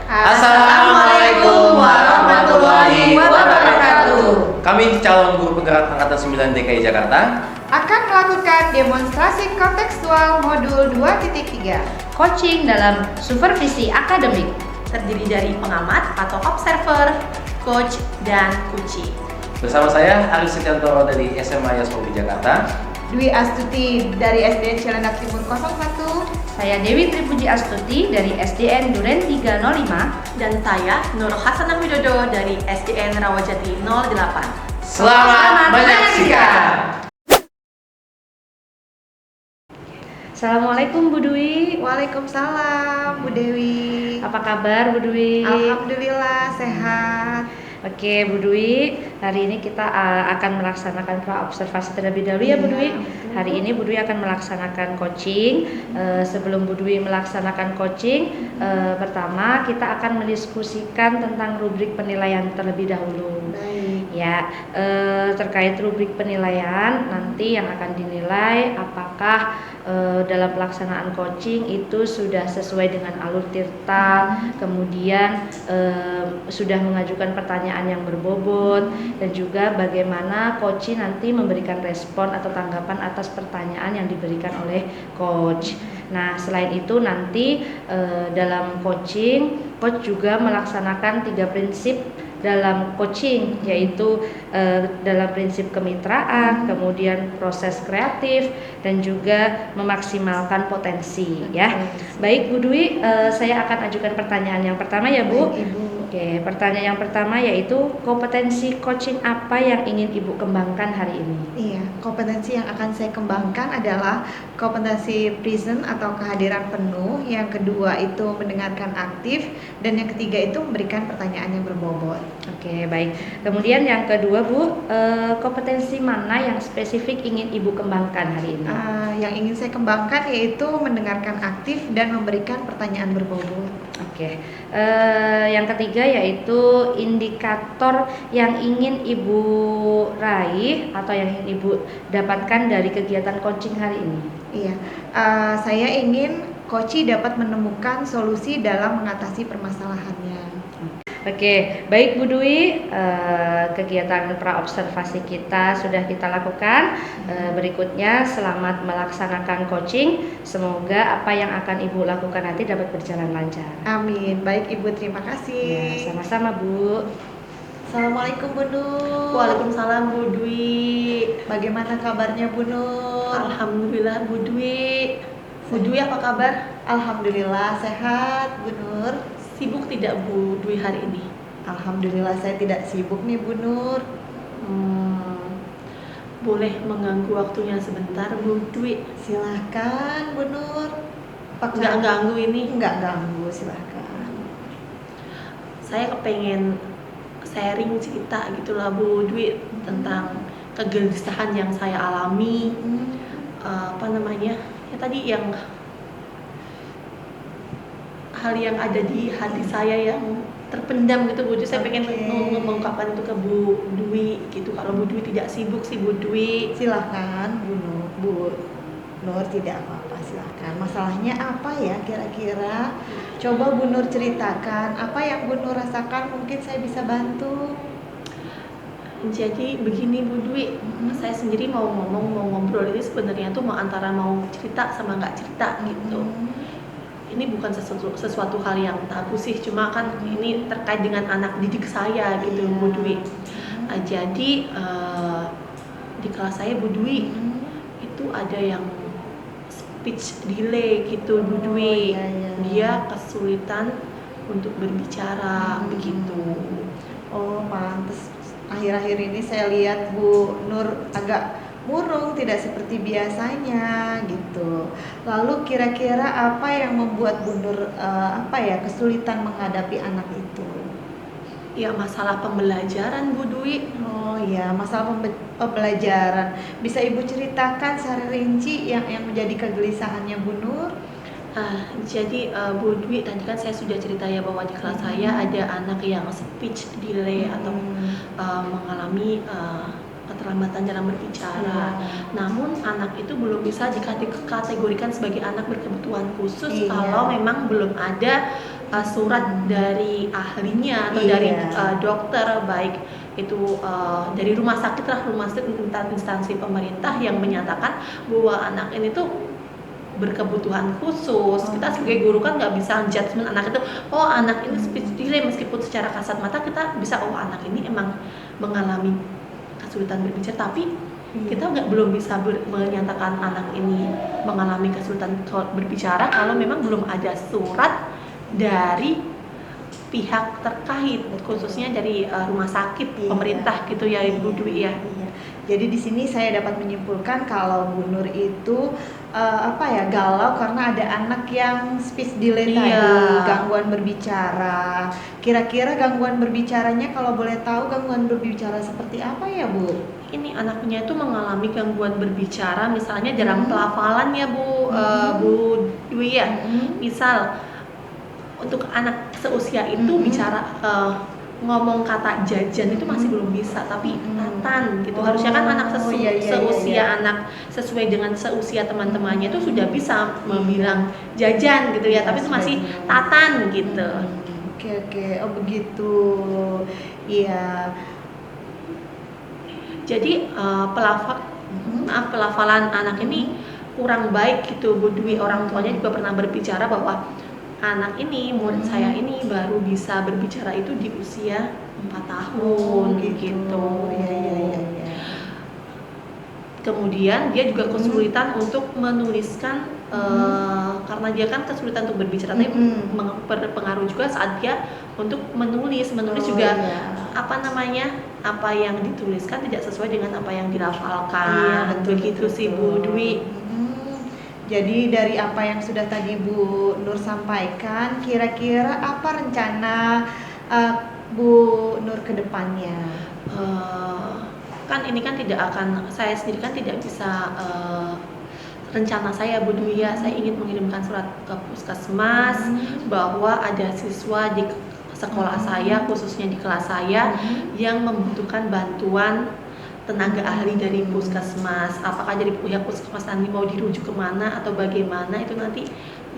Assalamualaikum warahmatullahi wabarakatuh. Kami calon guru penggerak angkatan 9 DKI Jakarta Akan melakukan demonstrasi kontekstual modul 2.3. Coaching dalam supervisi akademik. Terdiri dari pengamat atau observer, coach, dan kuci. bersama saya Aris Setiantoro dari SMA Yasmobi Jakarta. Dwi Astuti dari SDN Cilandak Timur 01. Saya Dewi Tripuji Astuti dari SDN Duren 305. Dan saya Nur Hasanah Widodo dari SDN Rawajati 08. Selamat menyaksikan. Assalamualaikum Bu Dwi. Waalaikumsalam Bu Dewi. Apa kabar Bu Dwi? Alhamdulillah sehat. Oke Bu Dwi, hari ini kita akan melaksanakan pra-observasi terlebih dahulu ya Bu Dwi. Hari ini Bu Dwi akan melaksanakan coaching. Sebelum Bu Dwi melaksanakan coaching, pertama kita akan mendiskusikan tentang rubrik penilaian terlebih dahulu. Baik. Ya, terkait rubrik penilaian nanti yang akan dinilai apakah dalam pelaksanaan coaching itu sudah sesuai dengan alur tirta, kemudian sudah mengajukan pertanyaan yang berbobot, dan juga bagaimana coach nanti memberikan respon atau tanggapan atas pertanyaan yang diberikan oleh coach. Nah, selain itu nanti dalam coaching, coach juga melaksanakan 3 prinsip dalam coaching, yaitu dalam prinsip kemitraan, kemudian proses kreatif, dan juga memaksimalkan potensi ya. Baik Bu Dwi, saya akan ajukan pertanyaan yang pertama ya Bu. Baik, Ibu. Oke, pertanyaan yang pertama yaitu kompetensi coaching apa yang ingin Ibu kembangkan hari ini? Iya, kompetensi yang akan saya kembangkan adalah kompetensi present atau kehadiran penuh. Yang kedua itu mendengarkan aktif, dan yang ketiga itu memberikan pertanyaan yang berbobot. Oke, baik. Kemudian yang kedua Bu, kompetensi mana yang spesifik ingin Ibu kembangkan hari ini? Yang ingin saya kembangkan yaitu mendengarkan aktif dan memberikan pertanyaan berbobot. Oke, yang ketiga yaitu indikator yang ingin Ibu raih atau yang ingin Ibu dapatkan dari kegiatan coaching hari ini. Iya, saya ingin coach dapat menemukan solusi dalam mengatasi permasalahannya. Oke, baik Bu Dwi, kegiatan pra-observasi kita sudah kita lakukan. Berikutnya selamat melaksanakan coaching. Semoga apa yang akan Ibu lakukan nanti dapat berjalan lancar. Amin. Baik Ibu, terima Ya, kasih. sama-sama Bu. Assalamualaikum Bu Nur. Waalaikumsalam Bu Dwi. Bagaimana kabarnya Bu Nur? Alhamdulillah Bu Dwi. Bu Dwi apa kabar? Alhamdulillah sehat Bu Nur. Sibuk tidak Bu Dwi hari ini? Alhamdulillah saya tidak sibuk nih Bu Nur. Boleh mengganggu waktunya sebentar Bu Dwi? Silahkan Bu Nur. Nggak ganggu ini? Enggak ganggu, silahkan. Saya kepengen sharing cerita gitulah Bu Dwi tentang kegelisahan yang saya alami. Ya tadi yang hal yang ada di hati saya yang terpendam gitu Bu Dwi. Saya pengen mengungkapkan itu ke Bu Dwi gitu. Kalau Bu Dwi tidak sibuk sih Bu Dwi. Silahkan Bu Nur. Bu Nur tidak apa-apa, silahkan. Masalahnya apa ya kira-kira? Coba Bu Nur ceritakan apa yang Bu Nur rasakan, mungkin saya bisa bantu. Jadi begini Bu Dwi, saya sendiri mau ngobrol ini sebenarnya tuh antara mau cerita sama nggak cerita gitu. Ini bukan sesuatu hal yang tabu sih, cuma kan ini terkait dengan anak didik saya gitu Bu Dwi. Jadi di kelas saya Bu Dwi itu ada yang speech delay gitu Bu Dwi. Dia kesulitan untuk berbicara begitu. Oh, pantes. Akhir-akhir ini saya lihat Bu Nur agak murung, tidak seperti biasanya gitu. Lalu kira-kira apa yang membuat Bu Nur kesulitan menghadapi anak itu? Ya masalah pembelajaran Bu Dwi. Oh ya, masalah pembelajaran. Bisa Ibu ceritakan secara rinci yang menjadi kegelisahannya Bu Nur? Jadi Bu Dwi, tadi kan saya sudah cerita ya bahwa di kelas saya ada anak yang speech delay atau mengalami keterlambatan dalam berbicara. Namun anak itu belum bisa dikategorikan sebagai anak berkebutuhan khusus kalau memang belum ada surat dari ahlinya atau dari dokter, baik itu dari rumah sakit lah, rumah sakit instansi pemerintah yang menyatakan bahwa anak ini tuh berkebutuhan khusus. Kita sebagai guru kan nggak bisa judgement anak itu, oh anak ini speech delay, meskipun secara kasat mata kita bisa, oh anak ini emang mengalami kesulitan berbicara, tapi kita belum bisa menyatakan anak ini mengalami kesulitan berbicara kalau memang belum ada surat dari pihak terkait, khususnya dari rumah sakit pemerintah gitu ya Ibu Dwi ya. Iya. Jadi di sini saya dapat menyimpulkan kalau Bu Nur itu galau karena ada anak yang speech delay tadi, gangguan berbicara. Kira-kira gangguan berbicaranya kalau boleh tahu gangguan berbicara seperti apa ya Bu? Ini anaknya itu mengalami gangguan berbicara, misalnya dalam pelafalan ya Bu, Bu Dwi ya. Misal untuk anak seusia itu bicara ngomong kata jajan itu masih belum bisa, tapi tatan gitu. Harusnya kan anak seusia anak sesuai dengan seusia teman-temannya itu sudah bisa membilang jajan gitu ya, tapi itu masih tatan gitu. Oke, oh begitu. Iya. Jadi pelafalan anak ini kurang baik gitu Bu Dwi. Orang tuanya juga pernah berbicara bahwa anak ini, murid saya ini baru bisa berbicara itu di usia 4 tahun gitu. Iya. Kemudian dia juga kesulitan untuk menuliskan karena dia kan kesulitan untuk berbicara, tapi berpengaruh juga saat dia untuk menulis juga apa yang dituliskan tidak sesuai dengan apa yang dilafalkan. Begitu sih Bu Dwi. Jadi dari apa yang sudah tadi Bu Nur sampaikan, kira-kira apa rencana Bu Nur ke depannya? Kan ini kan saya sendiri kan tidak bisa rencana saya Bu Dwi ya, saya ingin mengirimkan surat ke puskesmas bahwa ada siswa di sekolah saya, khususnya di kelas saya yang membutuhkan bantuan tenaga ahli dari puskesmas. Apakah dari pihak puskesmas nanti mau dirujuk kemana atau bagaimana, itu nanti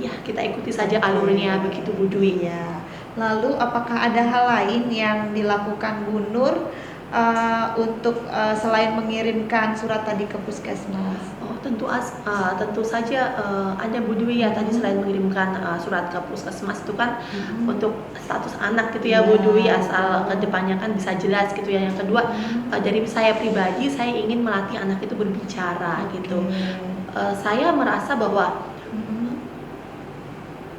ya kita ikuti saja alurnya, begitu Bu Dwi ya. Lalu apakah ada hal lain yang dilakukan Bu Nur untuk selain mengirimkan surat tadi ke puskesmas? Tentu saja ada Bu Dwi ya, tadi selain mengirimkan surat ke puskesmas itu kan untuk status anak gitu ya Bu Dwi, asal kedepannya kan bisa jelas gitu ya. Yang kedua dari saya pribadi, saya ingin melatih anak itu berbicara gitu. Saya merasa bahwa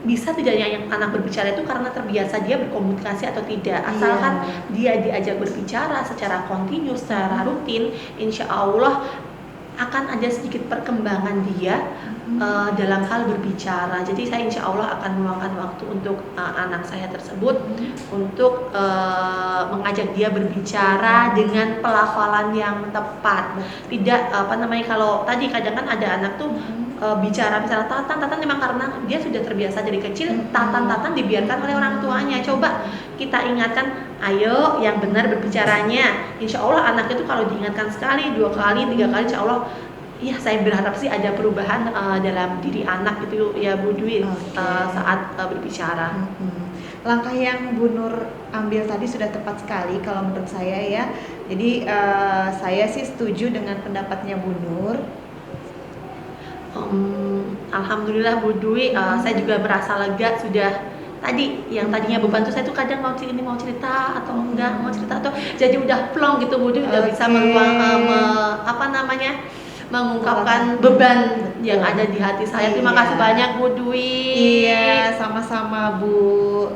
bisa tidaknya yang anak berbicara itu karena terbiasa dia berkomunikasi atau tidak, asalkan dia diajak berbicara secara kontinu, secara rutin, insya Allah akan ada sedikit perkembangan dia dalam hal berbicara. Jadi saya insya Allah akan meluangkan waktu untuk anak saya tersebut untuk mengajak dia berbicara dengan pelafalan yang tepat. Tidak kalau tadi kadang kan ada anak tuh bicara misalnya tatan memang karena dia sudah terbiasa dari kecil tatan dibiarkan oleh orang tuanya. Coba kita ingatkan, ayo yang benar berbicaranya. Insya Allah anak itu kalau diingatkan sekali, 2 kali, 3 kali, insya Allah ya saya berharap sih ada perubahan dalam diri anak itu ya Bu Dwi saat berbicara. Langkah yang Bu Nur ambil tadi sudah tepat sekali kalau menurut saya ya. Jadi saya sih setuju dengan pendapatnya Bu Nur. Alhamdulillah Bu Dwi, saya juga merasa lega sudah. Tadi yang tadinya beban tuh saya tuh kadang mau cerita atau enggak mau cerita, atau jadi udah plong gitu Bu Dwi, udah bisa mengungkapkan beban yang ada di hati saya. Terima kasih banyak Bu Dwi. Iya, sama-sama Bu.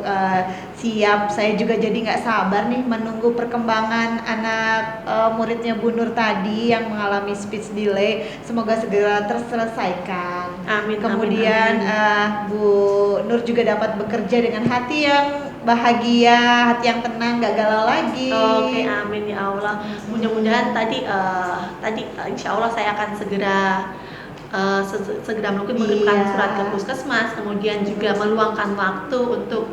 Siap, saya juga jadi nggak sabar nih menunggu perkembangan anak muridnya Bu Nur tadi yang mengalami speech delay. Semoga segera terselesaikan. Amin. Kemudian amin. Bu Nur juga dapat bekerja dengan hati yang bahagia, hati yang tenang, gak galau lagi. Oke, amin ya Allah. Mudah-mudahan tadi insya Allah saya akan segera mungkin mengirimkan surat ke puskesmas, kemudian juga meluangkan waktu untuk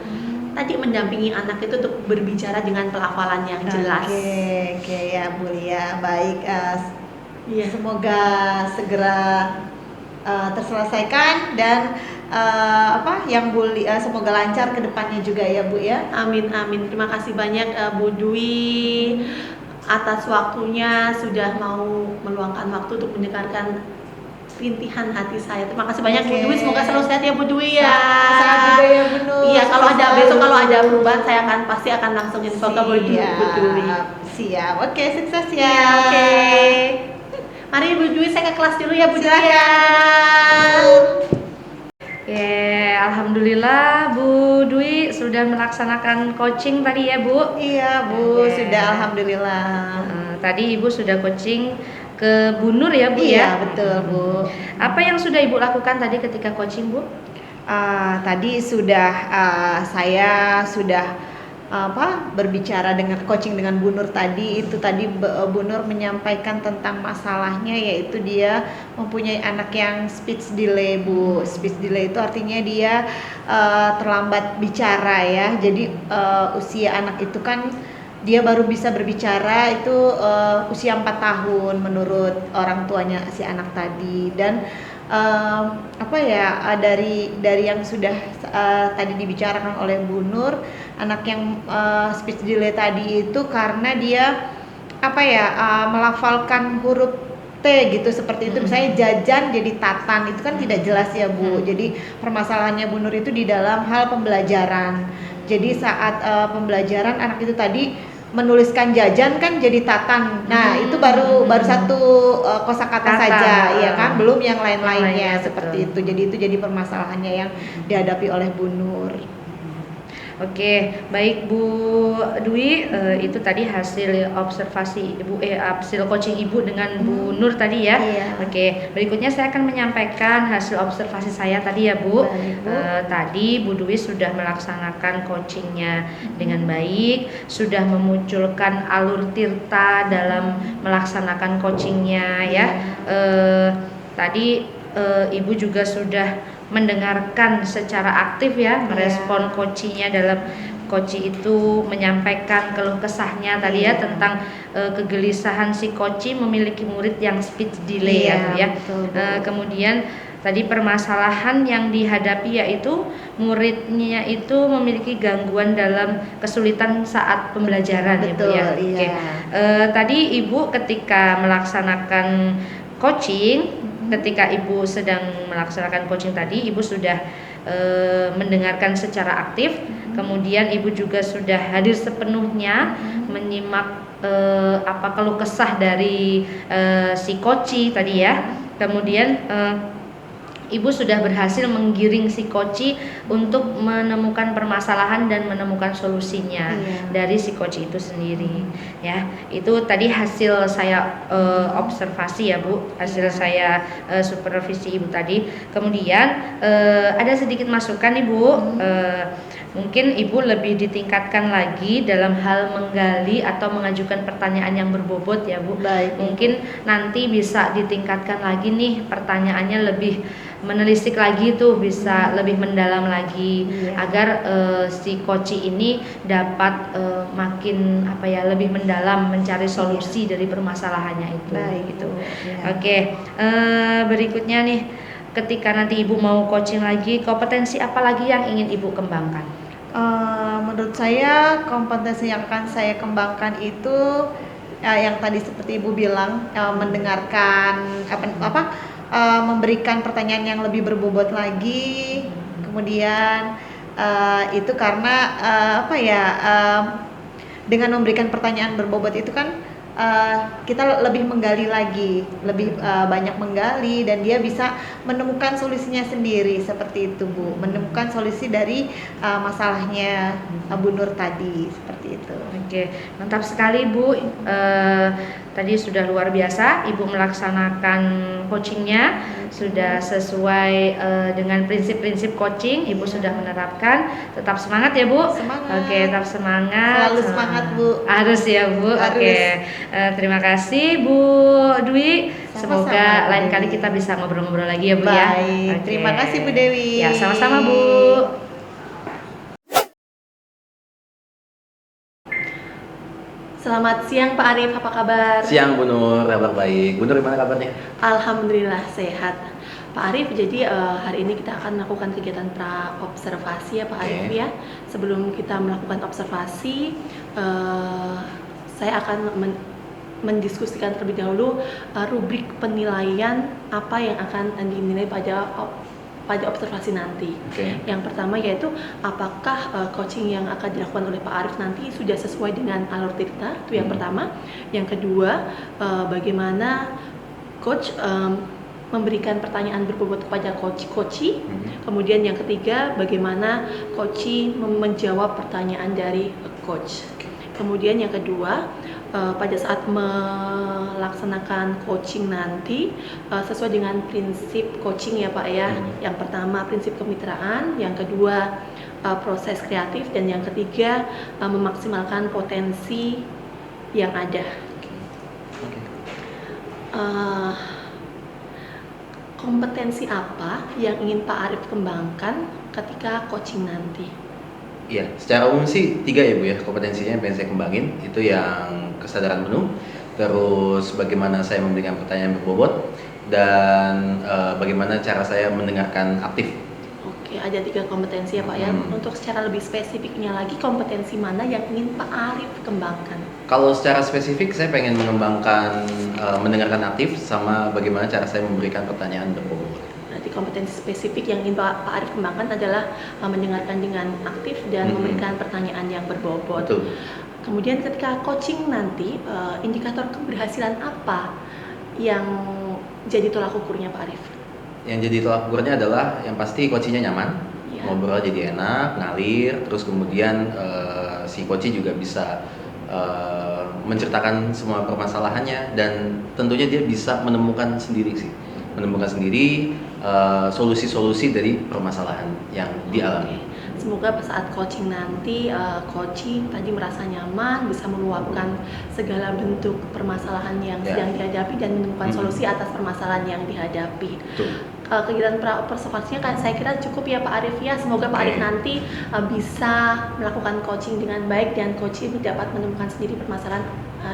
tadi mendampingi anak itu untuk berbicara dengan pelafalan yang jelas. Oke ya Bu ya, baik. Semoga segera terselesaikan dan yang bully, semoga lancar ke depannya juga ya Bu ya. Amin amin. Terima kasih banyak Bu Dwi atas waktunya, sudah mau meluangkan waktu untuk mendengarkan rintihan hati saya. Terima kasih banyak Bu Oke. Dwi. Semoga selalu sehat ya Bu Dwi ya. Sehat juga ya Bu Nur. Iya, kalau ada Selalu. besok kalau ada perubahan saya pasti akan langsung info ke Bu Dwi. Siap. Oke, sukses ya. Iya, oke. Mari Bu Dwi, saya ke kelas dulu ya Bu Dwi Silakan. ya. Oke, alhamdulillah Bu Dwi sudah melaksanakan coaching tadi ya Bu. Iya Bu, Oke. sudah alhamdulillah. Tadi Ibu sudah coaching ke Bu Nur ya Bu Iya ya. betul Bu. Apa yang sudah Ibu lakukan tadi ketika coaching Bu? Tadi saya sudah berbicara dengan coaching dengan Bu Nur tadi. Itu tadi Bu Nur menyampaikan tentang masalahnya, yaitu dia mempunyai anak yang speech delay Bu. Speech delay itu artinya dia terlambat bicara ya. Jadi usia anak itu kan dia baru bisa berbicara itu usia 4 tahun menurut orang tuanya si anak tadi. Dan dari yang sudah tadi dibicarakan oleh Bu Nur, anak yang speech delay tadi itu karena dia melafalkan huruf T gitu, seperti itu. Misalnya jajan jadi tatan, itu kan tidak jelas ya Bu. Jadi permasalahannya Bu Nur itu di dalam hal pembelajaran. Jadi saat pembelajaran anak itu tadi menuliskan jajan kan jadi tatan. Nah, itu baru satu kosakata Tatan. saja ya kan, belum yang lain-lainnya Lainnya, seperti betul. itu. Jadi itu jadi permasalahannya yang dihadapi oleh Bu Nur. Oke, baik Bu Dwi, itu tadi hasil observasi hasil coaching Ibu dengan Bu Nur tadi ya. Iya. Oke, berikutnya saya akan menyampaikan hasil observasi saya tadi ya Bu. Baik, Bu. Tadi Bu Dwi sudah melaksanakan coachingnya dengan baik, sudah memunculkan alur tirta dalam melaksanakan coachingnya ya. Tadi Ibu juga sudah mendengarkan secara aktif ya, merespon coachingnya dalam coaching itu menyampaikan keluh kesahnya tadi ya tentang kegelisahan si coaching memiliki murid yang speech delay ya Bu ya. Betul, Bu. Kemudian tadi permasalahan yang dihadapi yaitu muridnya itu memiliki gangguan dalam kesulitan saat pembelajaran ya Bu ya. Betul, Oke. iya. Tadi Ibu ketika melaksanakan coaching, ketika Ibu sedang melaksanakan coaching tadi, Ibu sudah mendengarkan secara aktif, kemudian Ibu juga sudah hadir sepenuhnya menyimak keluh kesah dari si coaching tadi ya. Kemudian Ibu sudah berhasil menggiring si coaching untuk menemukan permasalahan dan menemukan solusinya dari si coaching itu sendiri. Ya, itu tadi hasil saya observasi ya Bu, hasil saya supervisi Ibu tadi. Kemudian ada sedikit masukan nih Bu. Mungkin Ibu lebih ditingkatkan lagi dalam hal menggali atau mengajukan pertanyaan yang berbobot ya Bu. Baik. Mungkin nanti bisa ditingkatkan lagi nih, pertanyaannya lebih menelisik lagi tuh, bisa lebih mendalam lagi agar si coaching ini dapat makin lebih mendalam mencari solusi dari permasalahannya itu. Baik, gitu. ya. Oke, berikutnya nih, ketika nanti Ibu mau coaching lagi, kompetensi apa lagi yang ingin Ibu kembangkan? Menurut saya kompetensi yang akan saya kembangkan itu yang tadi seperti Ibu bilang, mendengarkan memberikan pertanyaan yang lebih berbobot lagi. Kemudian itu karena dengan memberikan pertanyaan berbobot itu kan kita lebih menggali lagi, lebih banyak menggali, dan dia bisa menemukan solusinya sendiri seperti itu Bu, menemukan solusi dari masalahnya Bu Nur tadi seperti itu. Oke, mantap sekali Bu. Tadi sudah luar biasa Ibu melaksanakan coachingnya, sudah sesuai dengan prinsip-prinsip coaching. Ibu sudah menerapkan. Tetap semangat ya Bu. Semangat. Oke, tetap semangat. Selalu semangat Bu. Harus ya Bu. Harus. Oke, terima kasih Bu Dwi. Sama-sama, Semoga Bu lain Dewi. kali kita bisa ngobrol-ngobrol lagi ya Bu ya. Baik, Oke. terima kasih Bu Dewi. Ya, sama-sama Bu. Selamat siang Pak Arif, apa kabar? Siang Bu Nur, kabar baik. Bu Nur gimana kabarnya? Alhamdulillah sehat. Pak Arif, jadi hari ini kita akan melakukan kegiatan pra-observasi ya Pak Arif ya. Sebelum kita melakukan observasi, saya akan mendiskusikan terlebih dahulu rubrik penilaian apa yang akan dinilai pada observasi nanti. Yang pertama yaitu apakah coaching yang akan dilakukan oleh Pak Arif nanti sudah sesuai dengan alur tirta, itu yang pertama. Yang kedua, bagaimana coach memberikan pertanyaan berbobot kepada coach. Kemudian yang ketiga, bagaimana coach menjawab pertanyaan dari coach. Kemudian yang kedua, pada saat melaksanakan coaching nanti sesuai dengan prinsip coaching ya Pak ya. Yang pertama prinsip kemitraan, yang kedua proses kreatif, dan yang ketiga memaksimalkan potensi yang ada. Kompetensi apa yang ingin Pak Arif kembangkan ketika coaching nanti? Iya, secara umum sih 3 ya Bu ya, kompetensinya yang pengen saya kembangin. Itu yang kesadaran penuh, terus bagaimana saya memberikan pertanyaan berbobot, dan bagaimana cara saya mendengarkan aktif. Oke, ada 3 kompetensi ya Pak ya. Untuk secara lebih spesifiknya lagi, kompetensi mana yang ingin Pak Arif kembangkan? Kalau secara spesifik saya pengen mengembangkan mendengarkan aktif, sama bagaimana cara saya memberikan pertanyaan berbobot. Kompetensi spesifik yang ingin Pak Arif kembangkan adalah mendengarkan dengan aktif dan memberikan pertanyaan yang berbobot. Betul. Kemudian ketika coaching nanti, indikator keberhasilan apa yang jadi tolak ukurnya Pak Arif? Yang jadi tolak ukurnya adalah yang pasti coachingnya nyaman, ngobrol jadi enak, ngalir, terus kemudian si coach juga bisa menceritakan semua permasalahannya, dan tentunya dia bisa menemukan sendiri solusi-solusi dari permasalahan yang dialami. Semoga saat coaching nanti, coaching tadi merasa nyaman, bisa meluapkan segala bentuk permasalahan yang sedang dihadapi dan menemukan solusi atas permasalahan yang dihadapi. Kegiatan pra-observasinya kan saya kira cukup ya Pak Arif ya. Semoga Pak Arif nanti bisa melakukan coaching dengan baik dan coaching dapat menemukan sendiri permasalahan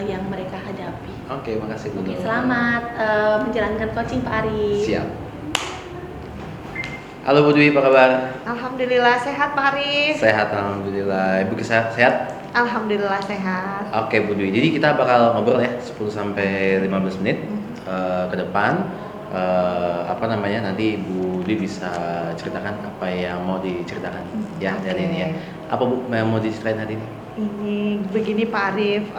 yang mereka hadapi. Oke, makasih Bu. Selamat menjalankan coaching Pak Arif. Siap. Halo Bu Dwi, apa kabar? Alhamdulillah sehat Pak Arif. Sehat, alhamdulillah. Ibu sehat? Alhamdulillah sehat. Oke Bu Dwi, jadi kita bakal ngobrol ya 10-15 menit ke depan. Nanti Bu Dwi bisa ceritakan apa yang mau diceritakan ya dari ini ya. Apa Bu yang mau diceritain hari ini? Ini begini Pak Arif,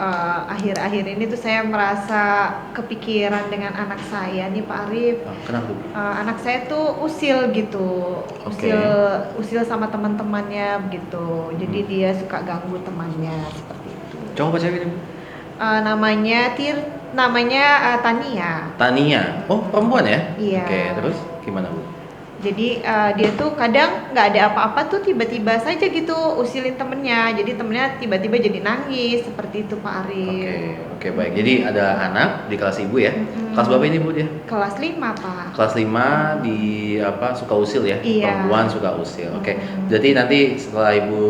akhir-akhir ini tuh saya merasa kepikiran dengan anak saya nih Pak Arif. Kenapa Bu? Anak saya tuh usil gitu, usil sama teman-temannya begitu. Jadi dia suka ganggu temannya seperti itu. Cowok apa cewek ini Bu? Namanya Tania. Tania, oh perempuan ya? Iya. Oke, terus gimana Bu? Jadi dia tuh kadang nggak ada apa-apa tuh tiba-tiba saja gitu usilin temennya. Jadi temennya tiba-tiba jadi nangis seperti itu Pak Arif. Oke, baik. Jadi ada anak di kelas Ibu ya. Kelas berapa ini Bu dia? Kelas 5 Pak. Kelas 5 di suka usil ya? Iya. Perempuan suka usil. Oke. Jadi nanti setelah Ibu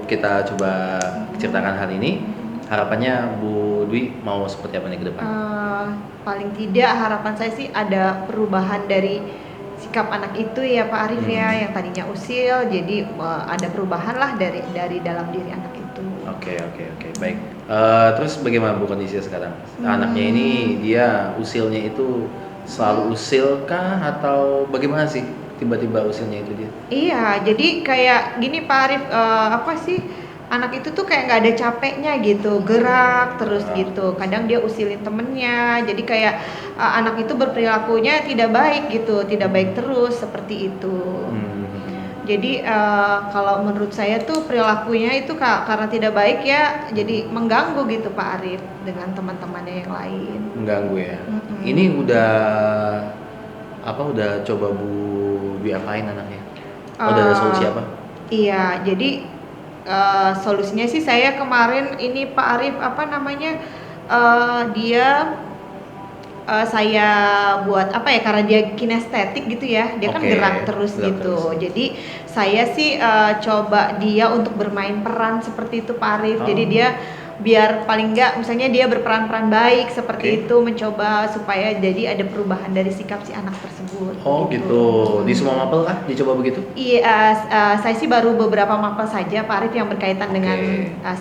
kita coba ceritakan hal ini, harapannya Bu Dwi mau seperti apa nih ke depan? Paling tidak harapan saya sih ada perubahan dari sikap anak itu ya Pak Arif ya, yang tadinya usil jadi ada perubahan lah dari dalam diri anak itu. Oke, baik. Terus bagaimana Bu kondisinya sekarang? Anaknya ini dia usilnya itu selalu usil kah atau bagaimana sih tiba-tiba usilnya itu dia? Iya, jadi kayak gini Pak Arif, anak itu tuh kayak nggak ada capeknya gitu, gerak terus gitu. Kadang dia usilin temennya, jadi kayak anak itu berperilakunya tidak baik gitu, tidak baik terus seperti itu. Jadi kalau menurut saya tuh perilakunya itu karena tidak baik ya, jadi mengganggu gitu Pak Arif dengan teman-temannya yang lain. Mengganggu ya. Ini udah coba Bu diapain anaknya? Udah ada solusi apa? Iya, jadi solusinya sih saya kemarin ini Pak Arif saya buat karena dia kinestetik gitu ya, dia kan gerak terus gitu. Jadi saya sih coba dia untuk bermain peran seperti itu Pak Arif. Jadi dia biar paling enggak misalnya dia berperan-peran baik seperti itu, mencoba supaya jadi ada perubahan dari sikap si anak tersebut. tersebut. Oh gitu. Di semua mapel kah dicoba begitu? Iya, saya sih baru beberapa mapel saja Pak Arif yang berkaitan Oke. dengan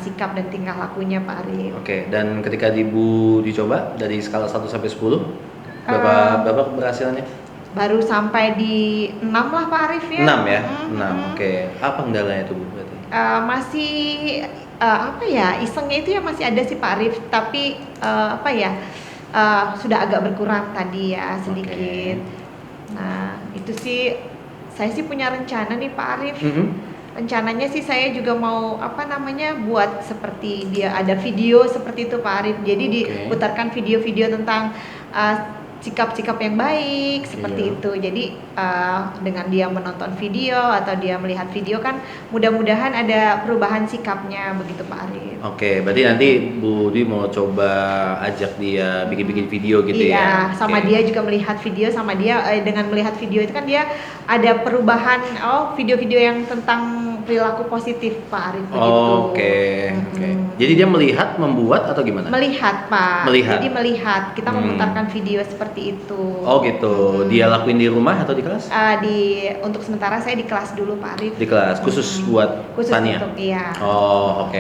sikap dan tingkah lakunya Pak Arif. Oke, dan ketika Ibu dicoba dari skala 1 sampai 10, berapa keberhasilannya? Baru sampai di 6 lah Pak Arif ya. 6 ya? Mm, 6. mm. Oke. Apa kendalanya itu Bu berarti? Masih apa ya, isengnya itu ya masih ada sih Pak Arif, tapi apa ya, sudah agak berkurang tadi ya sedikit. Nah itu sih saya sih punya rencana nih Pak Arif. Mhm. Rencananya sih saya juga mau apa namanya buat seperti dia ada video seperti itu Pak Arif. Jadi Oke. diputarkan video-video tentang sikap-sikap yang baik seperti Iya. itu. Jadi dengan dia menonton video atau dia melihat video kan mudah-mudahan ada perubahan sikapnya begitu Pak Arif. Oke, berarti nanti Bu Dwi mau coba ajak dia bikin-bikin video gitu ya? Iya, sama Oke. dia juga melihat video sama dia dengan melihat video itu kan dia ada perubahan video-video yang tentang perilaku positif Pak Arif begitu. Oke, oke. Mm-mm. Jadi dia melihat, membuat atau gimana? Melihat Pak. Melihat. Jadi melihat kita memutarkan video seperti itu. Oh gitu. Dia lakuin di rumah atau di kelas? Untuk sementara saya di kelas dulu Pak Arif. Di kelas khusus buat Khusus Tania. untuk iya. Oh, oke.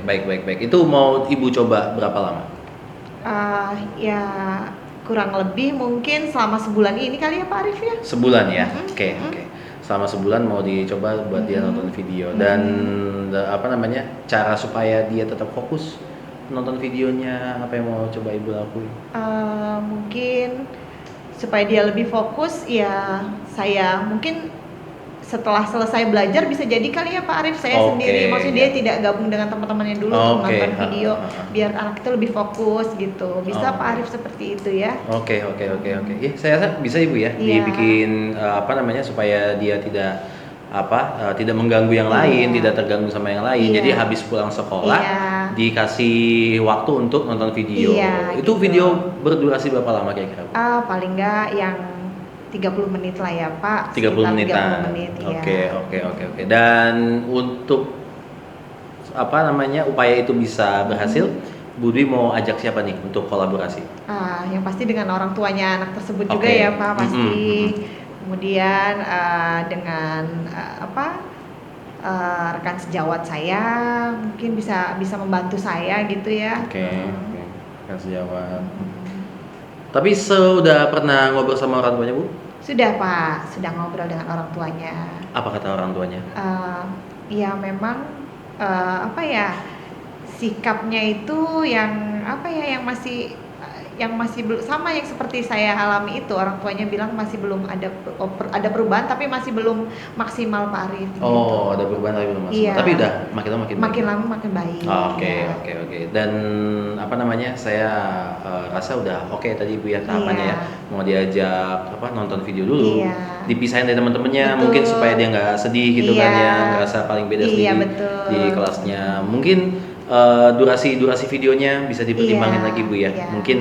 Baik. Itu mau Ibu coba berapa lama? Ya kurang lebih mungkin selama sebulan ini kali ya Pak Arif ya. Sebulan ya. Mhm, Oke. Selama sebulan mau dicoba buat dia nonton video dan apa namanya? Cara supaya dia tetap fokus nonton videonya, apa yang mau coba Ibu lakuin? Mungkin supaya dia lebih fokus ya saya mungkin setelah selesai belajar bisa jadi kali ya Pak Arif saya Oke, sendiri maksudnya ya. dia tidak gabung dengan teman-temannya dulu untuk Oke, nonton video ha. biar anak itu lebih fokus gitu bisa Oh. Pak Arif seperti itu ya. Oke. Ya, saya rasa bisa Ibu ya, Iya. dibikin apa namanya supaya dia tidak tidak mengganggu yang lain, Iya. tidak terganggu sama yang lain. Iya. Jadi habis pulang sekolah Iya. dikasih waktu untuk nonton video. Iya, Itu gitu. video berdurasi berapa lama kira-kira, Bu? Paling enggak yang 30 menit lah ya Pak. 30 Sekitar menitan. 30 menit ya. Oke. Dan untuk apa namanya upaya itu bisa berhasil, Bu Dwi mau ajak siapa nih untuk kolaborasi? Yang pasti dengan orang tuanya anak tersebut juga Oke. ya Pak pasti. Mm-mm. Kemudian dengan rekan sejawat saya mungkin bisa membantu saya gitu ya. Oke. Kasih jawab. Tapi sudah pernah ngobrol sama orang tuanya, Bu? Sudah Pak, sudah ngobrol dengan orang tuanya. Apa kata orang tuanya? Ya memang apa ya sikapnya itu yang apa ya yang masih belum sama yang seperti saya alami itu orang tuanya bilang masih belum ada perubahan tapi masih belum maksimal Pak Arif. Oh, gitu. ada perubahan tapi belum maksimal. Iya. Tapi udah makin lama makin baik. Makin lama makin baik. Oke. Dan apa namanya? Saya rasa udah oke tadi Bu ya tahapannya Iya. ya. Mau diajak nonton video dulu. Iya. Dipisahin dari teman-temannya Betul. mungkin supaya dia nggak sedih gitu Iya. kan ya, ngerasa paling beda Iya, sendiri betul. di kelasnya. Mungkin durasi videonya bisa dipertimbangin Iya, lagi Bu ya. iya. Mungkin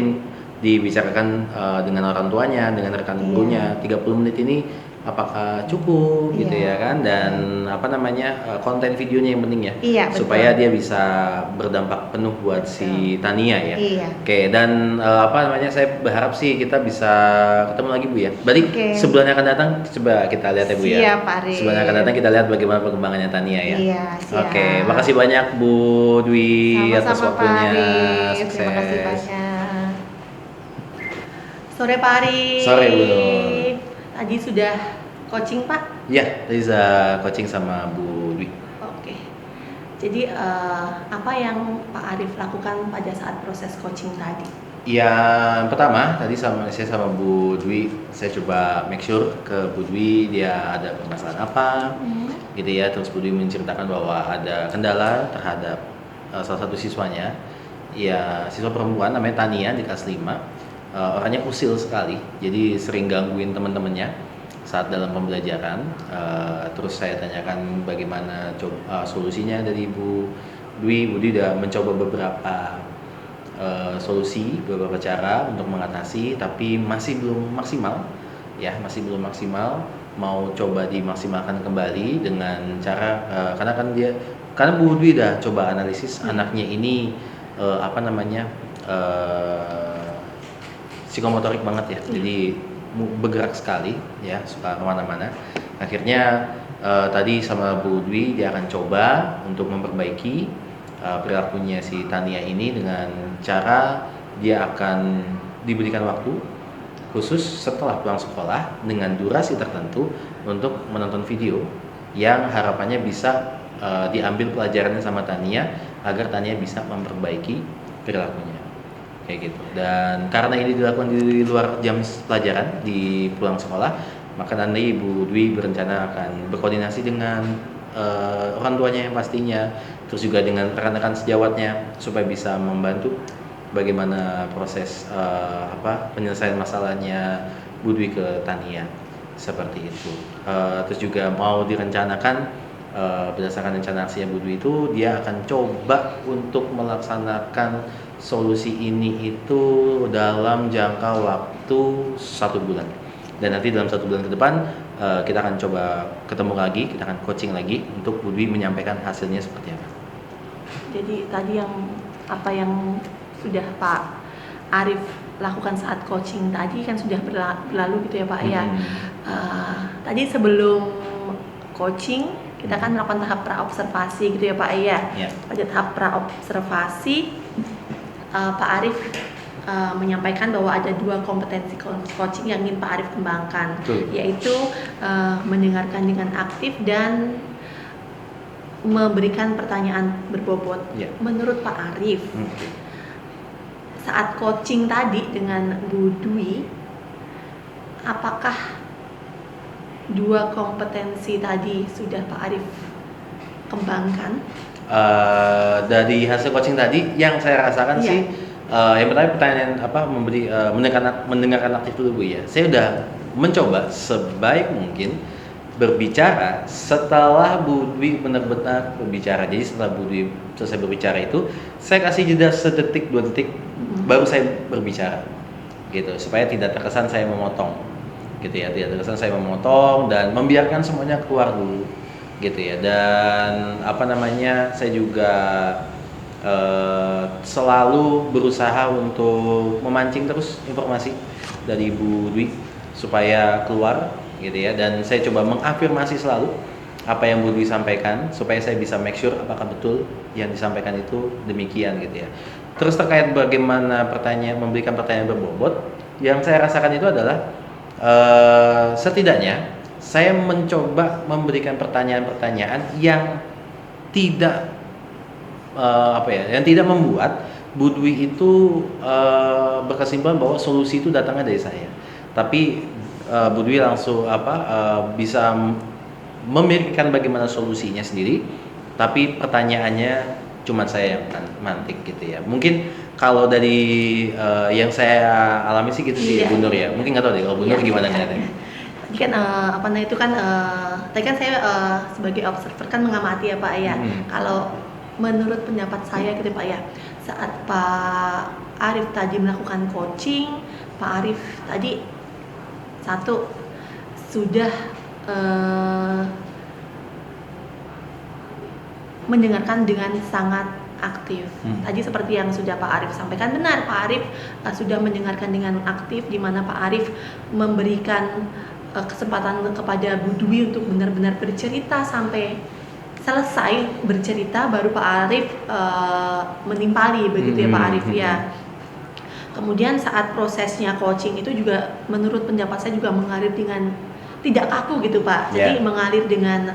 dibicarakan dengan orang tuanya, dengan rekan Iya. gurunya 30 menit ini apakah cukup gitu Iya. ya kan, dan apa namanya konten videonya yang penting ya, Iya, betul. supaya dia bisa berdampak penuh buat si Tania ya. Iya. Oke, dan apa namanya saya berharap sih kita bisa ketemu lagi Bu ya. Berarti Oke. sebulan yang akan datang coba kita lihat ya Bu ya. Siap, Pak Arif. Sebulan yang akan datang kita lihat bagaimana perkembangannya Tania ya. Iya, siap. Oke, makasih banyak Bu Dwi atas Sama-sama Pak waktunya. Arif. Sukses. Terima kasih banyak. Sore Pak Arif. Sore, Bu Nur. Tadi sudah coaching Pak? Ya, Riza coaching sama Bu Dwi. Oke. Jadi apa yang Pak Arif lakukan pada saat proses coaching tadi? Yang pertama tadi saya sama Bu Dwi, saya coba make sure ke Bu Dwi dia ada permasalahan apa, gitu ya. Terus Bu Dwi menceritakan bahwa ada kendala terhadap salah satu siswanya, ya siswa perempuan namanya Tania di kelas 5. Orangnya usil sekali, jadi sering gangguin teman-temannya saat dalam pembelajaran. Terus saya tanyakan bagaimana solusinya dari Bu Dwi. Bu Dwi udah mencoba beberapa solusi, beberapa cara untuk mengatasi, tapi masih belum maksimal ya, masih belum maksimal. Mau coba dimaksimalkan kembali dengan cara karena Bu Dwi udah coba analisis anaknya ini psikomotorik banget ya, jadi bergerak sekali, ya, suka kemana-mana. Akhirnya tadi sama Bu Dwi dia akan coba untuk memperbaiki perilakunya si Tania ini dengan cara dia akan diberikan waktu khusus setelah pulang sekolah dengan durasi tertentu untuk menonton video yang harapannya bisa diambil pelajarannya sama Tania agar Tania bisa memperbaiki perilakunya kayak gitu. Dan karena ini dilakukan di luar jam pelajaran di pulang sekolah, maka nanti Ibu Dwi berencana akan berkoordinasi dengan orang tuanya yang pastinya, terus juga dengan rekan-rekan sejawatnya supaya bisa membantu bagaimana proses penyelesaian masalahnya Bu Dwi ke Tania seperti itu. Terus juga mau direncanakan berdasarkan rencana aksinya Bu Dwi itu dia akan coba untuk melaksanakan solusi ini itu dalam jangka waktu 1 bulan. Dan nanti dalam 1 bulan ke depan kita akan coba ketemu lagi, kita akan coaching lagi untuk Bu Dwi menyampaikan hasilnya seperti apa. Jadi tadi apa yang sudah Pak Arief lakukan saat coaching tadi kan sudah berlalu gitu ya Pak ya. Tadi sebelum coaching kita kan melakukan tahap praobservasi gitu ya Pak ya. Pada tahap praobservasi Pak Arief menyampaikan bahwa ada 2 kompetensi coaching yang ingin Pak Arief kembangkan, yaitu mendengarkan dengan aktif dan memberikan pertanyaan berbobot. Menurut Pak Arief, saat coaching tadi dengan Bu Dwi, apakah 2 kompetensi tadi sudah Pak Arief kembangkan? Dari hasil coaching tadi yang saya rasakan sih yang pertama pertanyaan mendengarkan aktif dulu Bu ya. Saya udah mencoba sebaik mungkin berbicara setelah Bu Dwi benar-benar berbicara. Jadi setelah Bu Dwi selesai berbicara itu, saya kasih jeda sedetik 2 detik baru saya berbicara, gitu, supaya tidak terkesan saya memotong, gitu ya, tidak terkesan saya memotong dan membiarkan semuanya keluar dulu, gitu ya. Dan saya juga selalu berusaha untuk memancing terus informasi dari Bu Dwi supaya keluar, gitu ya. Dan saya coba mengafirmasi selalu apa yang Bu Dwi sampaikan supaya saya bisa make sure apakah betul yang disampaikan itu demikian, gitu ya. Terus terkait bagaimana memberikan pertanyaan berbobot, yang saya rasakan itu adalah setidaknya saya mencoba memberikan pertanyaan-pertanyaan yang tidak yang tidak membuat Bu Dwi itu berkesimpulan bahwa solusi itu datangnya dari saya. Tapi Bu Dwi langsung bisa memikirkan bagaimana solusinya sendiri, tapi pertanyaannya cuma saya yang mantik, gitu ya. Mungkin kalau dari yang saya alami sih gitu sih Bu Nur ya. Mungkin nggak tahu deh kalau Bu Nur gimana ngeliatnya. Tadi kan tadi kan saya sebagai observer kan mengamati ya Pak ya. Kalau menurut pendapat saya gitu Pak ya, saat Pak Arief tadi melakukan coaching, Pak Arief tadi sudah mendengarkan dengan sangat aktif. Tadi seperti yang sudah Pak Arief sampaikan, benar Pak Arief sudah mendengarkan dengan aktif, di mana Pak Arief memberikan kesempatan kepada Bu Dwi untuk benar-benar bercerita sampai selesai bercerita, baru Pak Arief menimpali begitu ya Pak Arief ya. Kemudian saat prosesnya coaching itu juga menurut pendapat saya juga mengalir dengan tidak kaku gitu Pak. Jadi mengalir dengan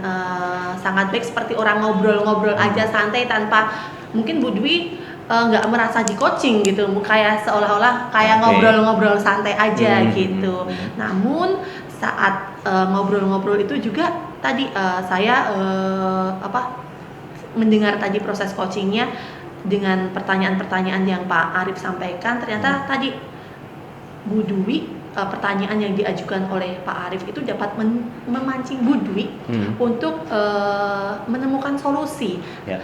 sangat baik, seperti orang ngobrol-ngobrol aja santai tanpa mungkin Bu Dwi nggak merasa di coaching gitu, kayak seolah-olah kayak ngobrol-ngobrol santai aja gitu. Namun saat ngobrol-ngobrol itu juga tadi saya mendengar tadi proses coachingnya dengan pertanyaan-pertanyaan yang Pak Arief sampaikan, ternyata tadi Bu Dwi pertanyaan yang diajukan oleh Pak Arief itu dapat memancing Bu Dwi untuk menemukan solusi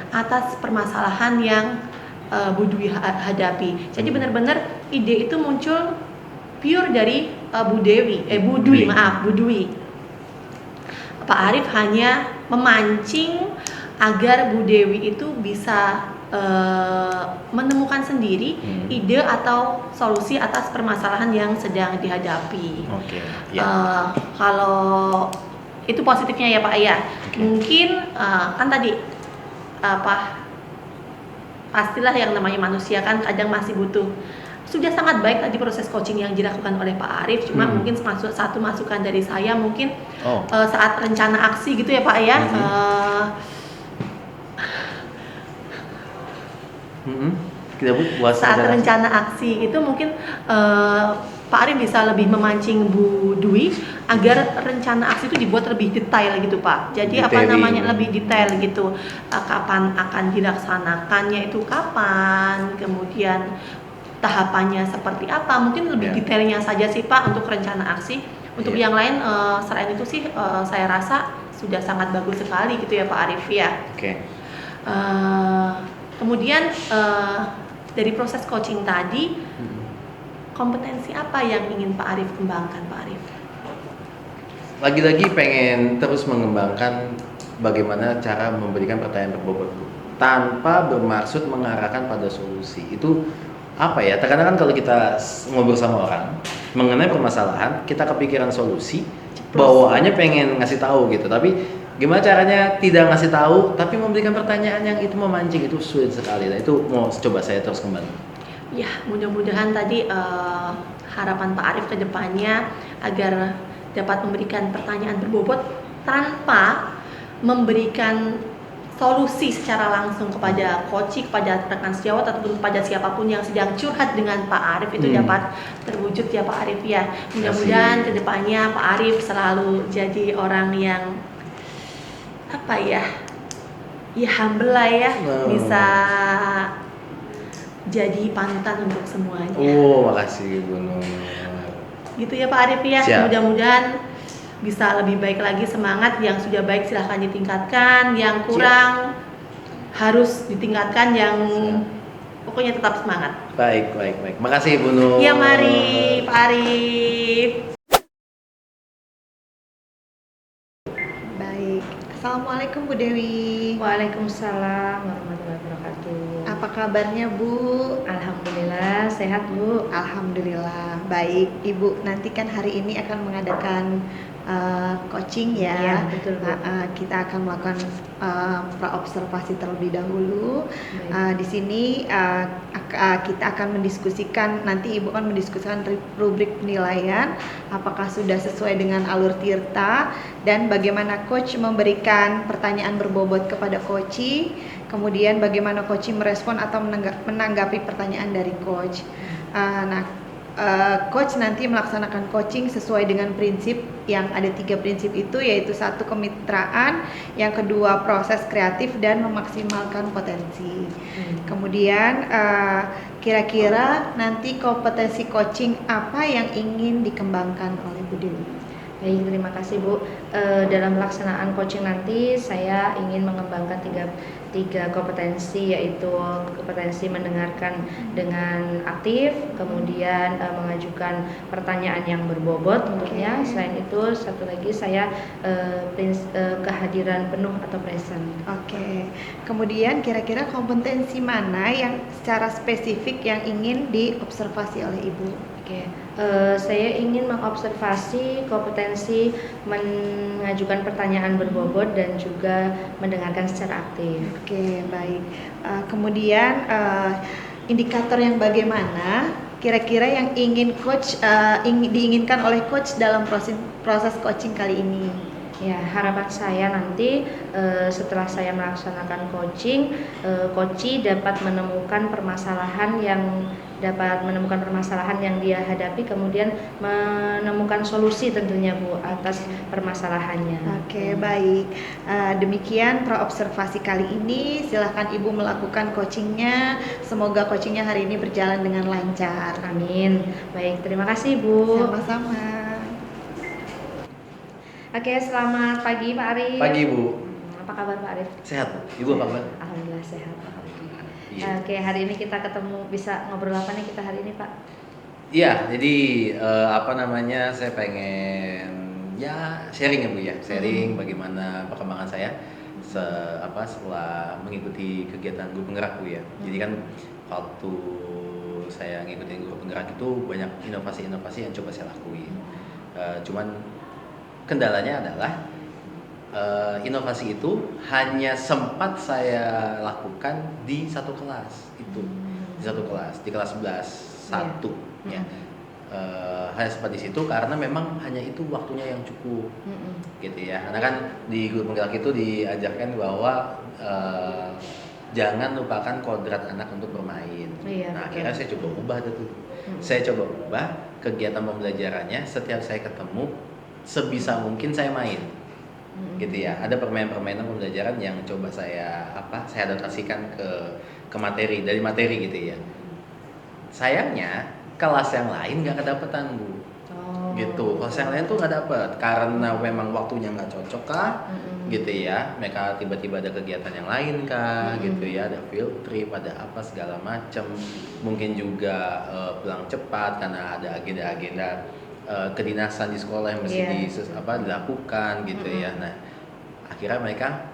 atas permasalahan yang Bu Dwi hadapi. Jadi benar-benar ide itu muncul pure dari Bu Dwi. Pak Arief hanya memancing agar Bu Dewi itu bisa menemukan sendiri ide atau solusi atas permasalahan yang sedang dihadapi. Oke. Kalau itu positifnya ya Pak ya. Mungkin kan tadi pastilah yang namanya manusia kan kadang masih butuh. Sudah sangat baik tadi proses coaching yang dilakukan oleh Pak Arief, cuma mungkin satu masukan dari saya mungkin saat rencana aksi gitu ya Pak ya. Saat rencana aksi itu mungkin Pak Arief bisa lebih memancing Bu Dwi agar rencana aksi itu dibuat lebih detail gitu Pak. Jadi lebih detail gitu. Kapan akan dilaksanakannya itu kapan, kemudian tahapannya seperti apa, mungkin lebih detailnya saja sih Pak untuk rencana aksi. Untuk yang lain selain itu sih saya rasa sudah sangat bagus sekali gitu ya Pak Arief ya. Kemudian dari proses coaching tadi, kompetensi apa yang ingin Pak Arief kembangkan Pak Arief? Lagi-lagi pengen terus mengembangkan bagaimana cara memberikan pertanyaan berbobot tanpa bermaksud mengarahkan pada solusi. Itu apa ya? Terkadang kan kalau kita ngobrol sama orang mengenai permasalahan, kita kepikiran solusi, bawaannya pengen ngasih tahu gitu. Tapi gimana caranya tidak ngasih tahu, tapi memberikan pertanyaan yang itu memancing, itu sulit sekali. Nah, itu mau coba saya terus kembali. Ya, mudah-mudahan tadi harapan Pak Arief ke depannya agar dapat memberikan pertanyaan berbobot tanpa memberikan solusi secara langsung kepada coach, kepada rekan sejawat ataupun kepada siapapun yang sedang curhat dengan Pak Arief itu dapat terwujud ya Pak Arief ya. Mudah-mudahan kedepannya Pak Arief selalu jadi orang yang humble lah ya, bisa jadi panutan untuk semuanya. Makasih Bu Nur. Gitu ya Pak Arief ya. Mudah-mudahan bisa lebih baik lagi, semangat yang sudah baik silahkan ditingkatkan, yang kurang harus ditingkatkan, yang pokoknya tetap semangat. Baik. Makasih Bu Nur. Ya mari Pak Arief. Baik. Assalamualaikum Bu Dewi. Waalaikumsalam warahmatullahi wabarakatuh. Apa kabarnya Bu? Alhamdulillah sehat Bu. Alhamdulillah baik. Ibu nanti kan hari ini akan mengadakan coaching ya. Iya, betul Bu. Kita akan melakukan praobservasi terlebih dahulu. Di sini kita akan mendiskusikan, nanti Ibu akan mendiskusikan rubrik penilaian, apakah sudah sesuai dengan alur tirta dan bagaimana coach memberikan pertanyaan berbobot kepada coach, kemudian bagaimana coach merespon atau menanggapi pertanyaan dari coach. Coach nanti melaksanakan coaching sesuai dengan prinsip yang ada 3 prinsip itu, yaitu 1 kemitraan, yang kedua proses kreatif dan memaksimalkan potensi. Kemudian kira-kira nanti kompetensi coaching apa yang ingin dikembangkan oleh Bu Dewi? Baik, terima kasih Bu. Dalam pelaksanaan coaching nanti saya ingin mengembangkan tiga kompetensi, yaitu kompetensi mendengarkan dengan aktif, kemudian mengajukan pertanyaan yang berbobot tentunya. Selain itu satu lagi saya kehadiran penuh atau present. Kemudian kira-kira kompetensi mana yang secara spesifik yang ingin diobservasi oleh Ibu? Saya ingin mengobservasi kompetensi mengajukan pertanyaan berbobot dan juga mendengarkan secara aktif. Baik. Kemudian indikator yang bagaimana kira-kira yang ingin coach diinginkan oleh coach dalam proses coaching kali ini? Ya, harapan saya nanti setelah saya melaksanakan coaching, coach dapat menemukan permasalahan yang dia hadapi, kemudian menemukan solusi tentunya Bu atas permasalahannya. Baik. Demikian praobservasi kali ini. Silahkan Ibu melakukan coachingnya. Semoga coachingnya hari ini berjalan dengan lancar. Amin. Baik, terima kasih Bu. Sama-sama. Selamat pagi Pak Arief. Pagi Bu. Apa kabar Pak Arief? Sehat. Ibu apa kabar? Alhamdulillah sehat. Iya. Hari ini kita ketemu, bisa ngobrol apa nih kita hari ini Pak? Iya, jadi saya pengen sharing ya Bu ya, sharing bagaimana perkembangan saya setelah mengikuti kegiatan guru penggerak Bu ya. Jadi kan waktu saya ngikutin guru penggerak itu banyak inovasi-inovasi yang coba saya lakuin. Cuman kendalanya adalah inovasi itu hanya sempat saya lakukan di satu kelas itu, di kelas 11 satu ya. Hanya sempat di situ karena memang hanya itu waktunya yang cukup gitu ya. Karena kan di guru penggerak itu diajarkan bahwa jangan lupakan kodrat anak untuk bermain. Iya, Nah betul. akhirnya saya coba ubah itu. Saya coba ubah kegiatan pembelajarannya. Setiap saya ketemu sebisa mungkin saya main gitu ya. Ada permainan pembelajaran yang coba saya adaptasikan ke materi, dari materi gitu ya. Sayangnya kelas yang lain nggak kedapetan Bu, Oh. gitu. Kelas yang lain tuh nggak dapet karena memang waktunya nggak cocok kah, gitu ya. Mereka tiba-tiba ada kegiatan yang lain kah, gitu ya. Ada field trip, ada apa segala macam. Mungkin juga pulang cepat karena ada agenda-agenda kedinasan di sekolah yang mesti dilakukan, gitu ya. Nah, akhirnya mereka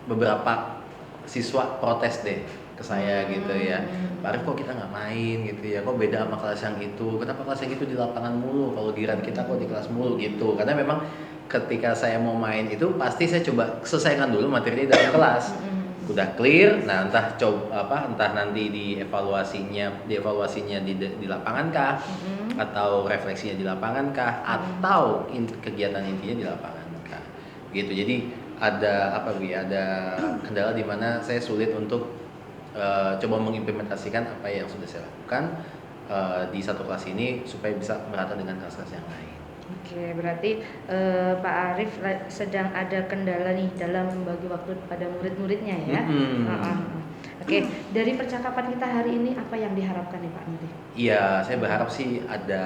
beberapa siswa protes deh ke saya gitu ya. Pak Arif, kok kita nggak main gitu ya, kok beda sama kelas yang itu, kenapa kelas yang itu di lapangan mulu, kalau giliran kita kok di kelas mulu gitu. Karena memang ketika saya mau main itu pasti saya coba selesaikan dulu materinya di dalam kelas. Udah clear, nah entah nanti dievaluasinya di lapangan kah, atau refleksinya di lapangan kah, atau kegiatan intinya di lapangan kah, gitu. Jadi ada kendala di mana saya sulit untuk coba mengimplementasikan apa yang sudah saya lakukan di satu kelas ini supaya bisa merata dengan kelas-kelas yang lain. Oke, berarti Pak Arif sedang ada kendala nih dalam membagi waktu pada murid-muridnya ya. Oke, dari percakapan kita hari ini apa yang diharapkan nih Pak nanti? Iya, saya berharap sih ada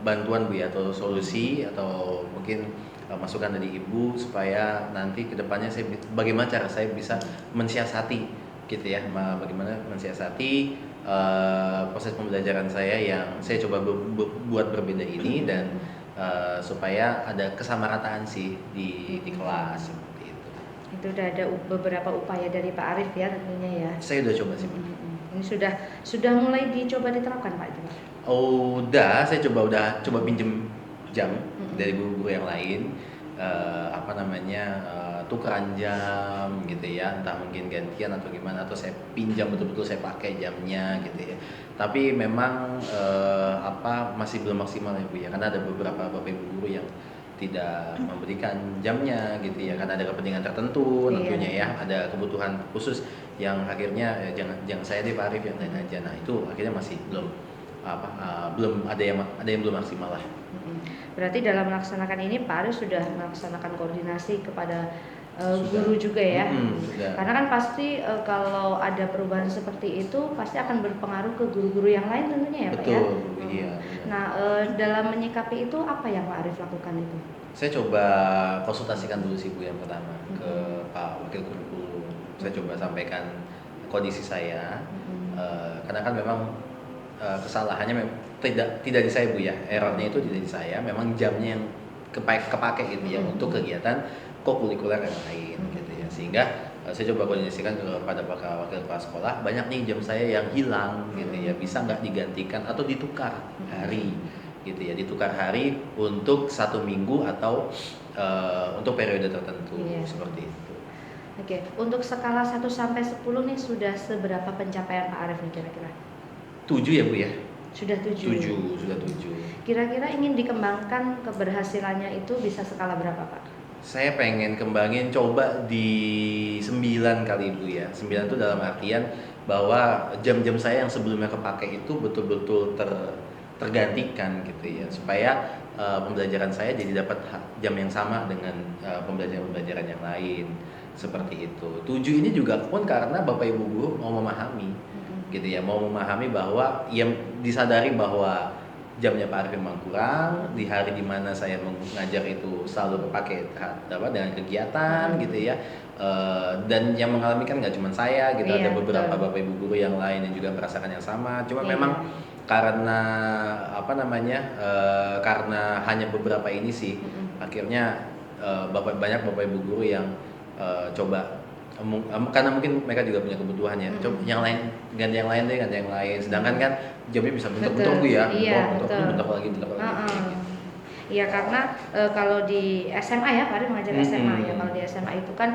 bantuan Bu ya, atau solusi atau mungkin masukan dari Ibu supaya nanti kedepannya bagaimana cara saya bisa mensiasati gitu ya, bagaimana mensiasati proses pembelajaran saya yang saya coba buat berbeda ini dan supaya ada kesamarataan sih di kelas seperti itu. Itu udah ada beberapa upaya dari Pak Arif ya tentunya ya. Saya udah coba sih. Ini sudah mulai dicoba diterapkan Pak itu Pak? Udah, saya udah coba pinjem jam dari guru-guru yang lain, tukeran jam gitu ya, entah mungkin gantian atau gimana, atau saya pinjam betul-betul saya pakai jamnya gitu ya. Tapi memang masih belum maksimal ya Bu ya, karena ada beberapa bapak ibu guru yang tidak memberikan jamnya gitu ya, karena ada kepentingan tertentu tentunya ya, ada kebutuhan khusus yang akhirnya jangan saya deh Pak Arif yang lain aja. Nah itu akhirnya masih belum ada yang belum maksimal lah. Berarti dalam melaksanakan ini Pak Arif sudah melaksanakan koordinasi kepada guru juga ya. Karena kan pasti kalau ada perubahan seperti itu pasti akan berpengaruh ke guru-guru yang lain tentunya ya Pak ya. Betul, iya. Nah dalam menyikapi itu apa yang Pak Arif lakukan itu? Saya coba konsultasikan dulu sih Bu yang pertama ke Pak Wakil Guru. Saya coba sampaikan kondisi saya, karena kan memang kesalahannya tidak di saya Bu ya, errornya itu tidak di saya, memang jamnya yang kepake gitu ya untuk kegiatan kokurikuler yang lain gitu ya, sehingga saya coba koordinasikan kepada wakil kepala sekolah, banyak nih jam saya yang hilang gitu ya, bisa nggak digantikan atau ditukar hari gitu ya, ditukar hari untuk 1 minggu atau untuk periode tertentu seperti itu. Oke, untuk skala 1 sampai 10 nih sudah seberapa pencapaian Pak Arif nih kira-kira? 7 ya Bu ya? Sudah 7. Sudah 7. Kira-kira ingin dikembangkan keberhasilannya itu bisa skala berapa Pak? Saya pengen kembangin coba di 9 kali Bu ya. 9 itu dalam artian bahwa jam-jam saya yang sebelumnya kepake itu betul-betul tergantikan gitu ya. Supaya pembelajaran saya jadi dapat jam yang sama dengan pembelajaran yang lain. Seperti itu. 7 ini juga pun karena Bapak Ibu guru mau memahami gitu ya, mau memahami bahwa yang disadari bahwa jamnya Pak Arif memang kurang di hari dimana saya mengajar itu selalu pakai dengan kegiatan gitu ya, dan yang mengalami kan nggak cuma saya gitu, ada beberapa Bapak Ibu guru yang lain yang juga merasakan yang sama, cuma memang karena karena hanya beberapa ini sih akhirnya banyak Bapak Ibu guru yang coba karena mungkin mereka juga punya kebutuhan ya. Coba yang lain, ganti yang lain deh, ganti yang lain. Sedangkan kan jamnya bisa bentuk-bentuk Bu ya. Iya, Bentuk betul. bentuk lagi, bentuk lagi. Heeh. Kayak gitu. Iya karena kalau di SMA ya, Pak Arif mengajar SMA ya. Kalau di SMA itu kan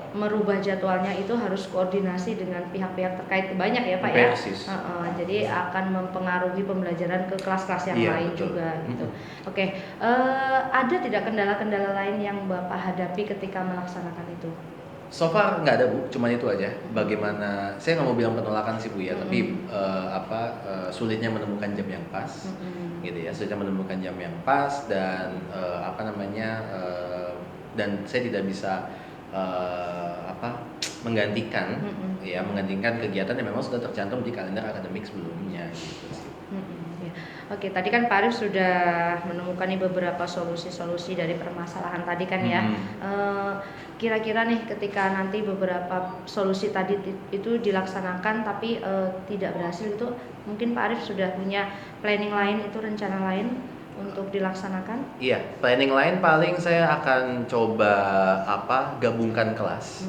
merubah jadwalnya itu harus koordinasi dengan pihak-pihak terkait banyak ya Pak ya. Persis. Jadi akan mempengaruhi pembelajaran ke kelas-kelas yang Iya, lain betul. juga gitu. Oke, ada tidak kendala-kendala lain yang Bapak hadapi ketika melaksanakan itu? So far nggak ada Bu, cuma itu aja. Bagaimana, saya nggak mau bilang penolakan sih Bu ya, tapi sulitnya menemukan jam yang pas, gitu ya. Sulitnya menemukan jam yang pas dan dan saya tidak bisa menggantikan, ya menggantikan kegiatan yang memang sudah tercantum di kalender akademik sebelumnya, gitu sih. Ya. Oke, tadi kan Pak Arif sudah menemukan nih beberapa solusi-solusi dari permasalahan tadi kan ya. Kira-kira nih ketika nanti beberapa solusi tadi itu dilaksanakan tapi tidak berhasil itu, mungkin Pak Arif sudah punya planning lain, itu rencana lain untuk dilaksanakan? Iya, planning lain paling saya akan coba gabungkan kelas.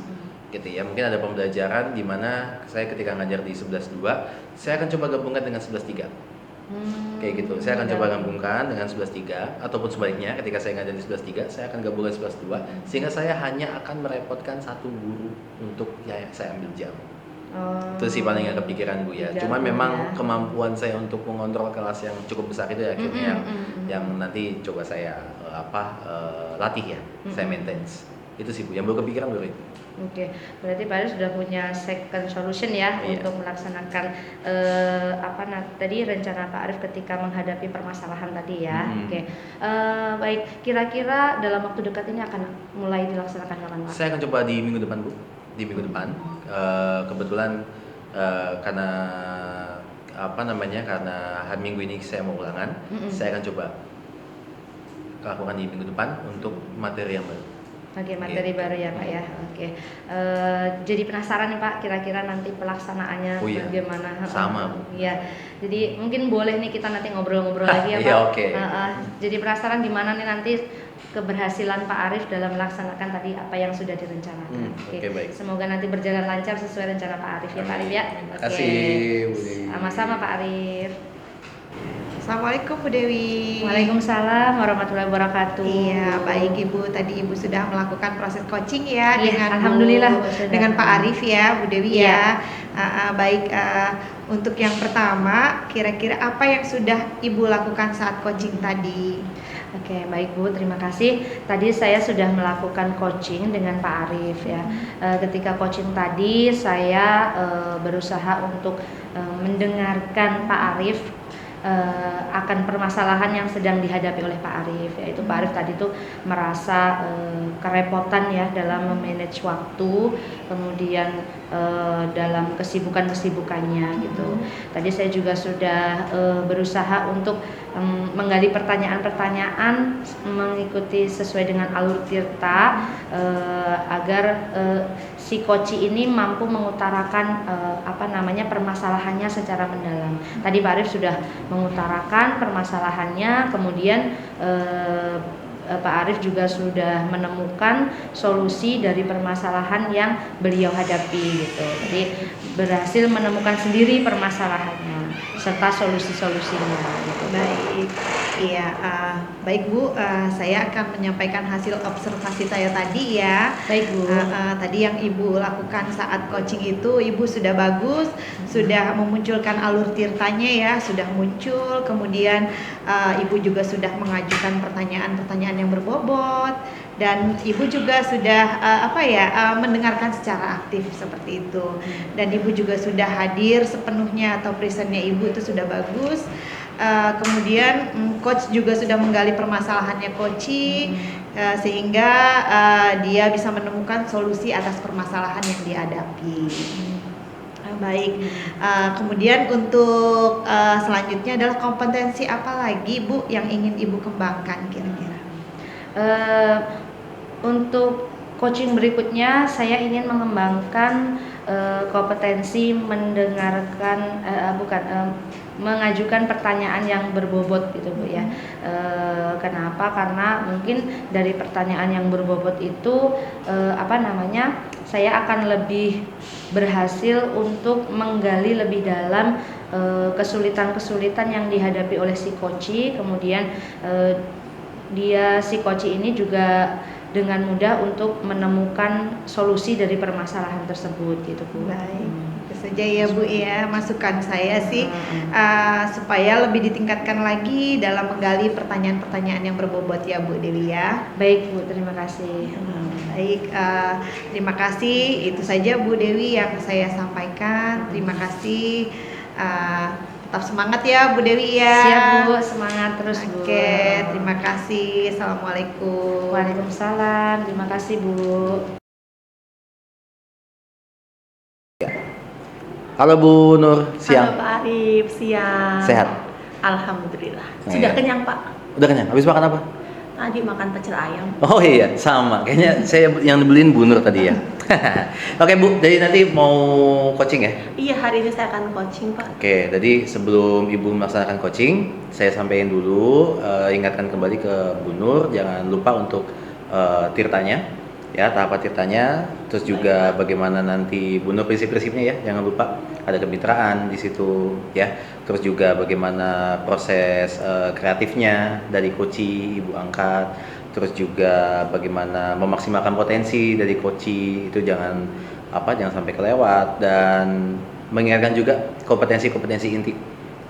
Gitu ya, mungkin ada pembelajaran di mana saya ketika ngajar di 11.2 saya akan coba gabungkan dengan 11.3 kayak gitu, saya akan coba gabungkan dengan 11.3 ataupun sebaliknya, ketika saya ngajar di 11.3 saya akan gabungkan 11.2 sehingga saya hanya akan merepotkan satu guru untuk saya ambil jam. Itu sih paling yang kepikiran Bu ya. Cuman memang kemampuan saya untuk mengontrol kelas yang cukup besar itu akhirnya yang nanti coba saya latih ya, saya maintain. Itu sih Bu yang baru kepikiran Bu itu. Oke, berarti Pak Arif sudah punya second solution ya untuk melaksanakan tadi rencana Pak Arif ketika menghadapi permasalahan tadi ya. Oke, baik. Kira-kira dalam waktu dekat ini akan mulai dilaksanakan kapan Pak? Saya akan coba di minggu depan Bu. Di minggu depan, kebetulan karena karena hari Minggu ini saya mau ulangan, saya akan coba lakukan di minggu depan untuk materi yang baru. Oke, materi baru ya Pak ya. Oke, jadi penasaran nih Pak, kira-kira nanti pelaksanaannya bagaimana? Sama Bu. Iya, jadi mungkin boleh nih kita nanti ngobrol-ngobrol lagi ya Pak. Iya, oke. Jadi penasaran gimana nih nanti keberhasilan Pak Arif dalam melaksanakan tadi apa yang sudah direncanakan. Oke, baik. Semoga nanti berjalan lancar sesuai rencana Pak Arif ya Pak Arif ya. Terima kasih Bu Dewi. Sama-sama Pak Arif. Assalamualaikum Bu Dewi. Waalaikumsalam warahmatullahi wabarakatuh. Iya, baik Ibu. Tadi Ibu sudah melakukan proses coaching ya dengan alhamdulillah dengan Pak Arif ya, Bu Dewi ya. Baik, untuk yang pertama, kira-kira apa yang sudah Ibu lakukan saat coaching tadi? Oke, baik Bu, terima kasih. Tadi saya sudah melakukan coaching dengan Pak Arif ya. Ketika coaching tadi saya berusaha untuk mendengarkan Pak Arif akan permasalahan yang sedang dihadapi oleh Pak Arif, yaitu Pak Arif tadi tuh merasa kerepotan ya dalam memanage waktu, kemudian dalam kesibukannya gitu. Tadi saya juga sudah berusaha untuk menggali pertanyaan-pertanyaan mengikuti sesuai dengan alur Tirta agar si koci ini mampu mengutarakan permasalahannya secara mendalam. Tadi Pak Arif sudah mengutarakan permasalahannya, kemudian Pak Arif juga sudah menemukan solusi dari permasalahan yang beliau hadapi gitu. Jadi berhasil menemukan sendiri permasalahannya serta solusi-solusinya gitu. Baik, iya, baik Bu, saya akan menyampaikan hasil observasi saya tadi ya. Baik Bu. Tadi yang Ibu lakukan saat coaching itu, Ibu sudah bagus, sudah memunculkan alur tirtanya ya, sudah muncul. Kemudian Ibu juga sudah mengajukan pertanyaan-pertanyaan yang berbobot, dan Ibu juga sudah mendengarkan secara aktif seperti itu. Dan Ibu juga sudah hadir sepenuhnya atau presentnya Ibu itu sudah bagus. Kemudian coach juga sudah menggali permasalahannya coaching sehingga dia bisa menemukan solusi atas permasalahan yang dihadapi. Baik, kemudian untuk selanjutnya adalah kompetensi apa lagi Bu yang ingin Ibu kembangkan kira-kira? Untuk coaching berikutnya saya ingin mengembangkan kompetensi mendengarkan mengajukan pertanyaan yang berbobot gitu Bu ya. Kenapa? Karena mungkin dari pertanyaan yang berbobot itu saya akan lebih berhasil untuk menggali lebih dalam kesulitan-kesulitan yang dihadapi oleh si koci. Kemudian si koci ini juga dengan mudah untuk menemukan solusi dari permasalahan tersebut gitu Bu. Baik, itu saja ya Bu ya masukan saya sih supaya lebih ditingkatkan lagi dalam menggali pertanyaan-pertanyaan yang berbobot ya Bu Dewi ya. Baik Bu, terima kasih. Baik, terima kasih. Itu saja Bu Dewi yang saya sampaikan. Terima kasih. Tetap semangat ya Bu Dewi ya. Siap Bu, semangat terus Bu. Oke, terima kasih. Assalamualaikum. Waalaikumsalam, terima kasih Bu. Halo Bu Nur, siang. Halo Pak Arif, siang. Sehat? Alhamdulillah. Oh, Sudah iya. kenyang Pak? Udah kenyang? Habis makan apa? Tadi makan pecel ayam. Oh iya, sama. Kayaknya saya yang dibeliin Bu Nur tadi ya. Oke Bu, jadi nanti mau coaching ya? Iya, hari ini saya akan coaching Pak. Oke, jadi sebelum Ibu melaksanakan coaching, saya sampaikan dulu, ingatkan kembali ke Bu Nur, jangan lupa untuk tirtanya, ya tahapan tirtanya, terus juga bagaimana nanti Bu Nur prinsip-prinsipnya ya, jangan lupa ada kemitraan di situ, ya, terus juga bagaimana proses kreatifnya dari coaching Ibu angkat, terus juga bagaimana memaksimalkan potensi dari coaching itu jangan sampai kelewat, dan mengingatkan juga kompetensi-kompetensi inti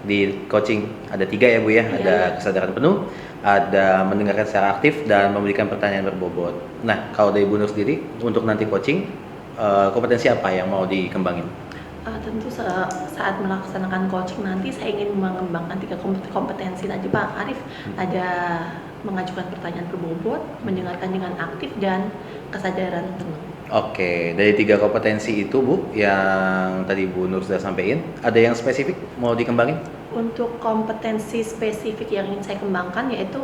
di coaching ada 3 ya Bu ya, ada kesadaran penuh, ada mendengarkan secara aktif, dan memberikan pertanyaan berbobot. Nah kalau dari Bu Nur sendiri untuk nanti coaching kompetensi apa yang mau dikembangin? Tentu saat melaksanakan coaching nanti saya ingin mengembangkan 3 kompetensi tadi Pak Arif. Ada mengajukan pertanyaan berbobot, mendengarkan dengan aktif, dan kesadaran penuh. Oke, dari 3 kompetensi itu Bu, yang tadi Bu Nur sudah sampaikan, ada yang spesifik mau dikembangin? Untuk kompetensi spesifik yang ingin saya kembangkan yaitu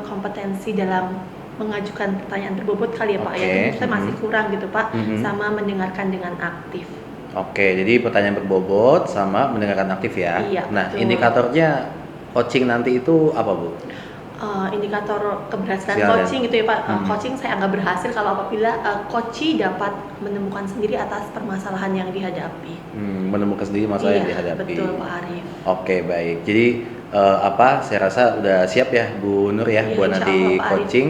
kompetensi dalam mengajukan pertanyaan berbobot kali ya Pak. Oke. Ya, menurut saya masih kurang gitu Pak, Mhm. sama mendengarkan dengan aktif. Oke, jadi pertanyaan berbobot sama mendengarkan aktif ya. Iya, Nah, betul. indikatornya coaching nanti itu apa Bu? Indikator keberhasilan Sial, ya. coaching gitu ya Pak. Hmm. Coaching saya anggap berhasil kalau apabila coachee dapat menemukan sendiri atas permasalahan yang dihadapi. Menemukan sendiri masalah yang Iya, dihadapi. betul Pak Arif. Oke, baik. Jadi saya rasa udah siap ya Bu Nur ya Iya, buat insya nanti Allah, Pak Arif. coaching.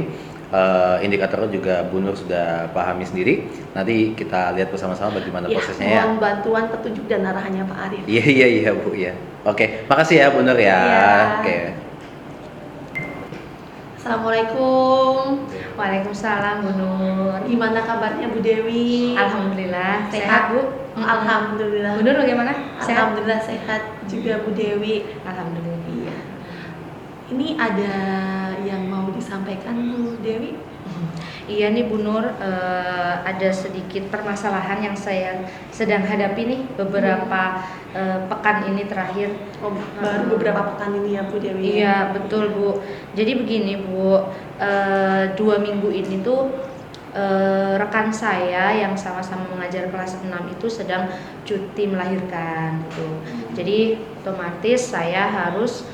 Indikatornya juga Bu Nur sudah pahami sendiri. Nanti kita lihat bersama-sama bagaimana Ya, prosesnya ya. mohon bantuan petunjuk dan arahannya Pak Arif. Iya Bu ya. Oke, makasih ya Bu Nur ya. Iya. Oke. Assalamualaikum. Waalaikumsalam Bu Nur. Gimana kabarnya Bu Dewi? Alhamdulillah sehat Bu. Alhamdulillah. Bu Nur bagaimana? Sehat? Alhamdulillah sehat juga Bu Dewi. Alhamdulillah. Iya. Ini ada yang mau disampaikan Bu Dewi? Iya nih Bu Nur, ada sedikit permasalahan yang saya sedang hadapi nih beberapa pekan ini terakhir. Oh, baru beberapa pekan ini ya Bu Dewi. Iya betul Bu. Jadi begini Bu, 2 minggu ini tuh rekan saya yang sama-sama mengajar kelas 6 itu sedang cuti melahirkan gitu. Jadi otomatis saya harus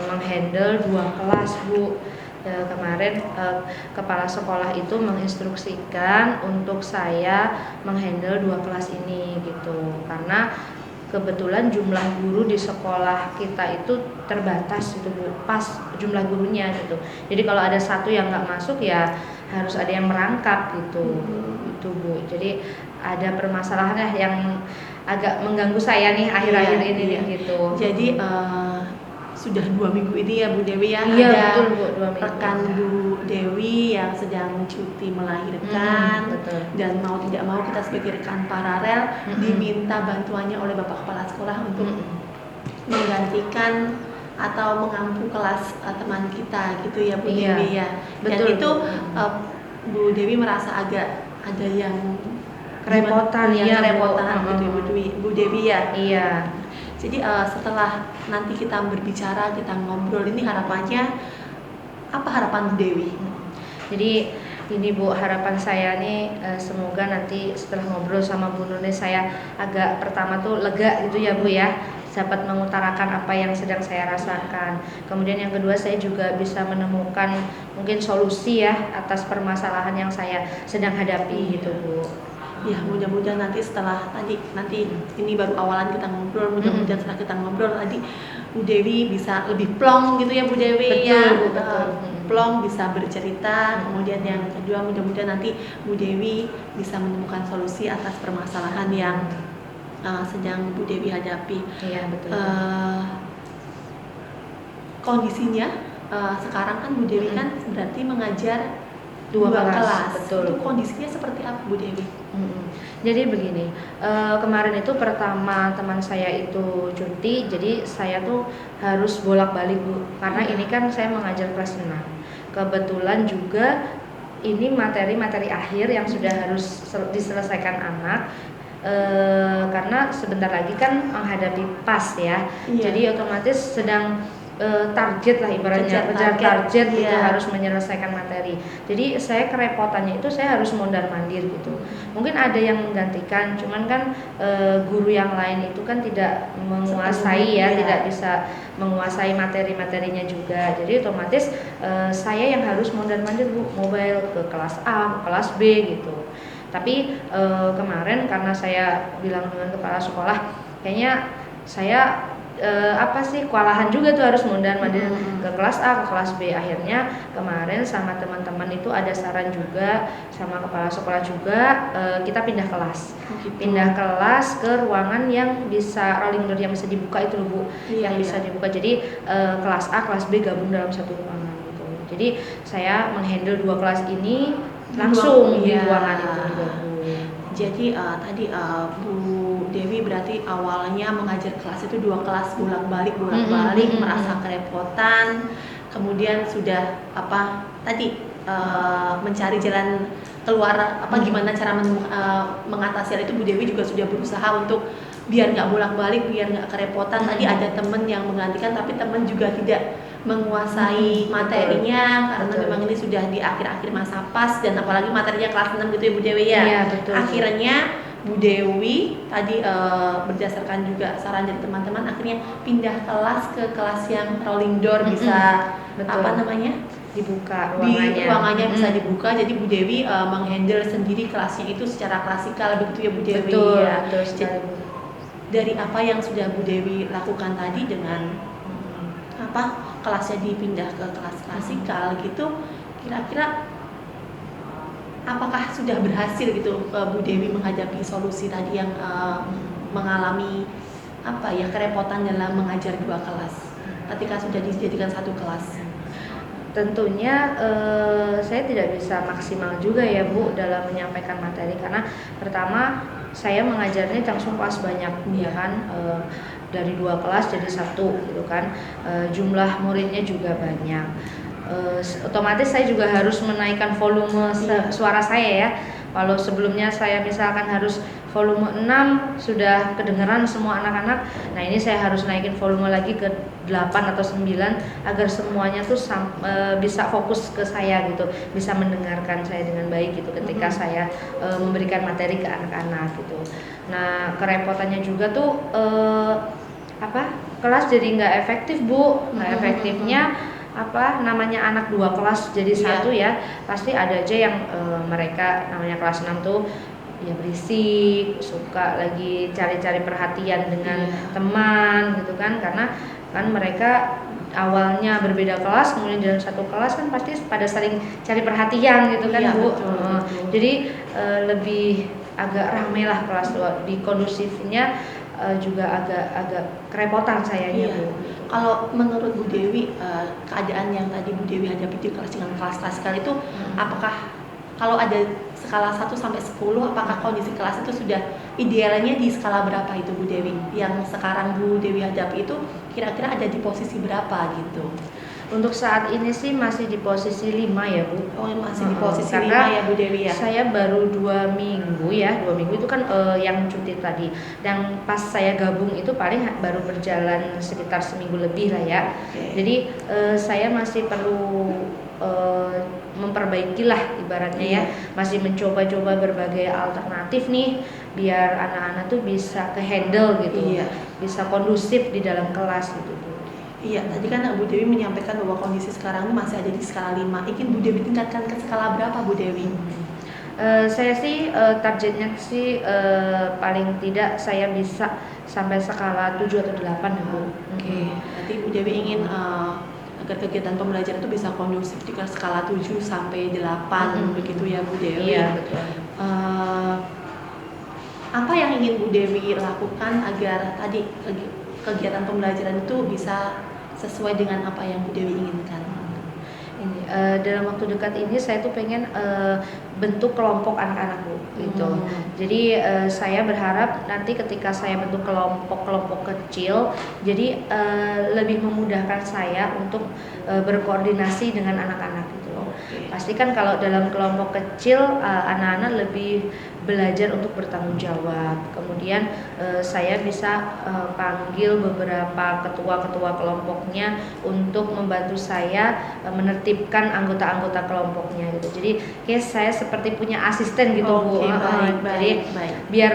menghandle 2 kelas Bu. Kemarin kepala sekolah itu menginstruksikan untuk saya menghandle 2 kelas ini gitu, karena kebetulan jumlah guru di sekolah kita itu terbatas gitu Bu, pas jumlah gurunya gitu. Jadi kalau ada satu yang nggak masuk ya harus ada yang merangkap gitu. Itu Bu. Jadi ada permasalahan yang agak mengganggu saya nih akhir-akhir Iya, ini iya. nih gitu. Jadi sudah 2 minggu ini ya Bu Dewi ya, Iya, ada betul, Bu, 2 minggu. rekan Bu Dewi yang sedang cuti melahirkan, betul. dan mau tidak mau kita sebagai rekan paralel diminta bantuannya oleh Bapak Kepala Sekolah untuk menggantikan atau mengampu kelas teman kita gitu ya Bu Iya, Dewi ya. Dan betul, itu Bu. Bu Dewi merasa agak ada yang Kerepotan, yang iya, Bu. kerepotan gitu ya, Bu Dewi ya. Iya. Jadi setelah nanti kita berbicara, kita ngobrol, ini harapannya apa harapan Bu Dewi? Jadi Ini Bu, harapan saya nih semoga nanti setelah ngobrol sama Bu Nur nih saya agak pertama tuh lega gitu ya Bu ya, dapat mengutarakan apa yang sedang saya rasakan. Kemudian yang kedua saya juga bisa menemukan mungkin solusi ya atas permasalahan yang saya sedang hadapi gitu Bu. Ya, mudah-mudahan nanti setelah nanti ini baru awalan kita ngobrol, mudah-mudahan setelah kita ngobrol tadi Bu Dewi bisa lebih plong gitu ya Bu Dewi. Betul, ya Bu, betul. Plong, bisa bercerita. Kemudian yang kedua, mudah-mudahan nanti Bu Dewi bisa menemukan solusi atas permasalahan yang sedang Bu Dewi hadapi. Iya betul. Kondisinya sekarang kan Bu Dewi kan berarti mengajar Dua dua kelas, kelas. betul. Itu kondisinya seperti apa Bu Dewi? Jadi begini, kemarin itu pertama teman saya itu cuti, jadi saya tuh harus bolak-balik Bu, karena ini kan saya mengajar kelas 6. Kebetulan juga ini materi-materi akhir yang sudah harus diselesaikan anak, karena sebentar lagi kan menghadapi PAS ya, Iya. jadi otomatis sedang target lah ibaratnya, Kejar kejar target, target gitu, iya. harus menyelesaikan materi. Jadi saya kerepotannya itu saya harus mondar-mandir gitu. Mungkin ada yang menggantikan, cuman kan guru yang lain itu kan tidak menguasai Sepenuhnya. ya, tidak bisa menguasai materi-materinya juga. Jadi otomatis saya yang harus mondar-mandir Bu, mobile ke kelas A, ke kelas B gitu. Tapi kemarin karena saya bilang dengan kepala sekolah, kayaknya saya kewalahan juga tuh harus mondar-mandir ke kelas A, ke kelas B. Akhirnya kemarin sama teman-teman itu ada saran juga sama kepala sekolah juga, kita pindah kelas. Pindah kelas ke ruangan yang bisa rolling door yang bisa dibuka itu loh Bu, Iya, yang bisa dibuka. Jadi kelas A, kelas B gabung dalam satu ruangan gitu. Jadi saya menghandle dua kelas ini langsung di Iya. ruangan itu digabung. Jadi tadi Bu Dewi berarti awalnya mengajar kelas itu dua kelas bolak-balik merasa kerepotan, kemudian sudah mencari jalan keluar gimana cara mengatasi hal itu. Bu Dewi juga sudah berusaha untuk biar nggak bolak-balik, biar nggak kerepotan. Tadi ada teman yang menggantikan, tapi teman juga tidak menguasai materinya karena Betul. memang ini sudah di akhir-akhir masa PAS dan apalagi materinya kelas 6 gitu ya Bu Dewi ya. Iya, betul. Akhirnya Bu Dewi tadi berdasarkan juga saran dari teman-teman akhirnya pindah kelas ke kelas yang rolling door bisa Betul. Dibuka di ruangannya bisa Mm-mm. dibuka. Jadi Bu Dewi menghandle sendiri kelasnya itu secara klasikal begitu ya Bu Dewi. Betul, ya. betul sekali, Bu. Dari apa yang sudah Bu Dewi lakukan tadi dengan kelasnya dipindah ke kelas klasikal gitu, kira-kira apakah sudah berhasil gitu Bu Dewi menghadapi solusi tadi yang mengalami kerepotan dalam mengajar dua kelas ketika sudah dijadikan satu kelas? Tentunya saya tidak bisa maksimal juga ya Bu dalam menyampaikan materi, karena pertama saya mengajarnya langsung kelas banyak ya kan, dari dua kelas jadi satu gitu kan, jumlah muridnya juga banyak. Otomatis saya juga harus menaikkan volume suara saya ya. Kalau sebelumnya saya misalkan harus volume 6 sudah kedengeran semua anak-anak, nah ini saya harus naikin volume lagi ke 8 atau 9 agar semuanya tuh bisa fokus ke saya gitu, bisa mendengarkan saya dengan baik gitu ketika saya memberikan materi ke anak-anak gitu. Nah kerepotannya juga tuh kelas jadi nggak efektif Bu, nggak efektifnya namanya anak dua kelas jadi satu ya, pasti ada aja yang mereka namanya kelas 6 tuh ya berisik, suka lagi cari-cari perhatian dengan teman gitu kan, karena kan mereka awalnya berbeda kelas, kemudian dalam satu kelas kan pasti pada saling cari perhatian gitu kan Bu. Betul. Jadi lebih agak ramai lah kelas 2, di kondusifnya juga agak kerepotan sayanya Bu. Kalau menurut Bu Dewi keadaan yang tadi Bu Dewi hadapi di kelas dengan kelas klasikal itu apakah kalau ada skala 1 sampai 10 apakah kondisi kelas itu sudah idealnya di skala berapa itu Bu Dewi? Yang sekarang Bu Dewi hadapi itu kira-kira ada di posisi berapa gitu? Untuk saat ini sih masih di posisi 5 ya Bu. Oh masih di posisi 5 Karena ya Bu Dewi ya? Saya baru 2 minggu ya, 2 minggu itu kan yang cuti tadi. Dan pas saya gabung itu paling baru berjalan sekitar seminggu lebih lah ya. Okay. Jadi saya masih perlu memperbaikilah ibaratnya ya, masih mencoba-coba berbagai alternatif nih biar anak-anak tuh bisa ke handle gitu, bisa kondusif di dalam kelas gitu Bu. Iya, tadi kan Bu Dewi menyampaikan bahwa kondisi sekarang ini masih ada di skala 5. Ingin Bu Dewi tingkatkan ke skala berapa Bu Dewi? Saya sih targetnya sih paling tidak saya bisa sampai skala 7 atau 8 ya Bu. Oke, berarti Bu Dewi ingin agar kegiatan pembelajaran itu bisa kondusif di skala 7 sampai 8 begitu ya Bu Dewi. Iya, betul. Apa yang ingin Bu Dewi lakukan agar tadi kegiatan pembelajaran itu bisa sesuai dengan apa yang Bu Dewi inginkan? Ini dalam waktu dekat ini saya tuh pengen bentuk kelompok anak-anak Bu gitu. Jadi saya berharap nanti ketika saya bentuk kelompok-kelompok kecil, jadi lebih memudahkan saya untuk berkoordinasi dengan anak-anak gitu. Pasti kan kalau dalam kelompok kecil anak-anak lebih belajar untuk bertanggung jawab. Kemudian saya bisa panggil beberapa ketua-ketua kelompoknya untuk membantu saya menertibkan anggota-anggota kelompoknya gitu. Jadi kayak saya seperti punya asisten gitu Bu. Jadi biar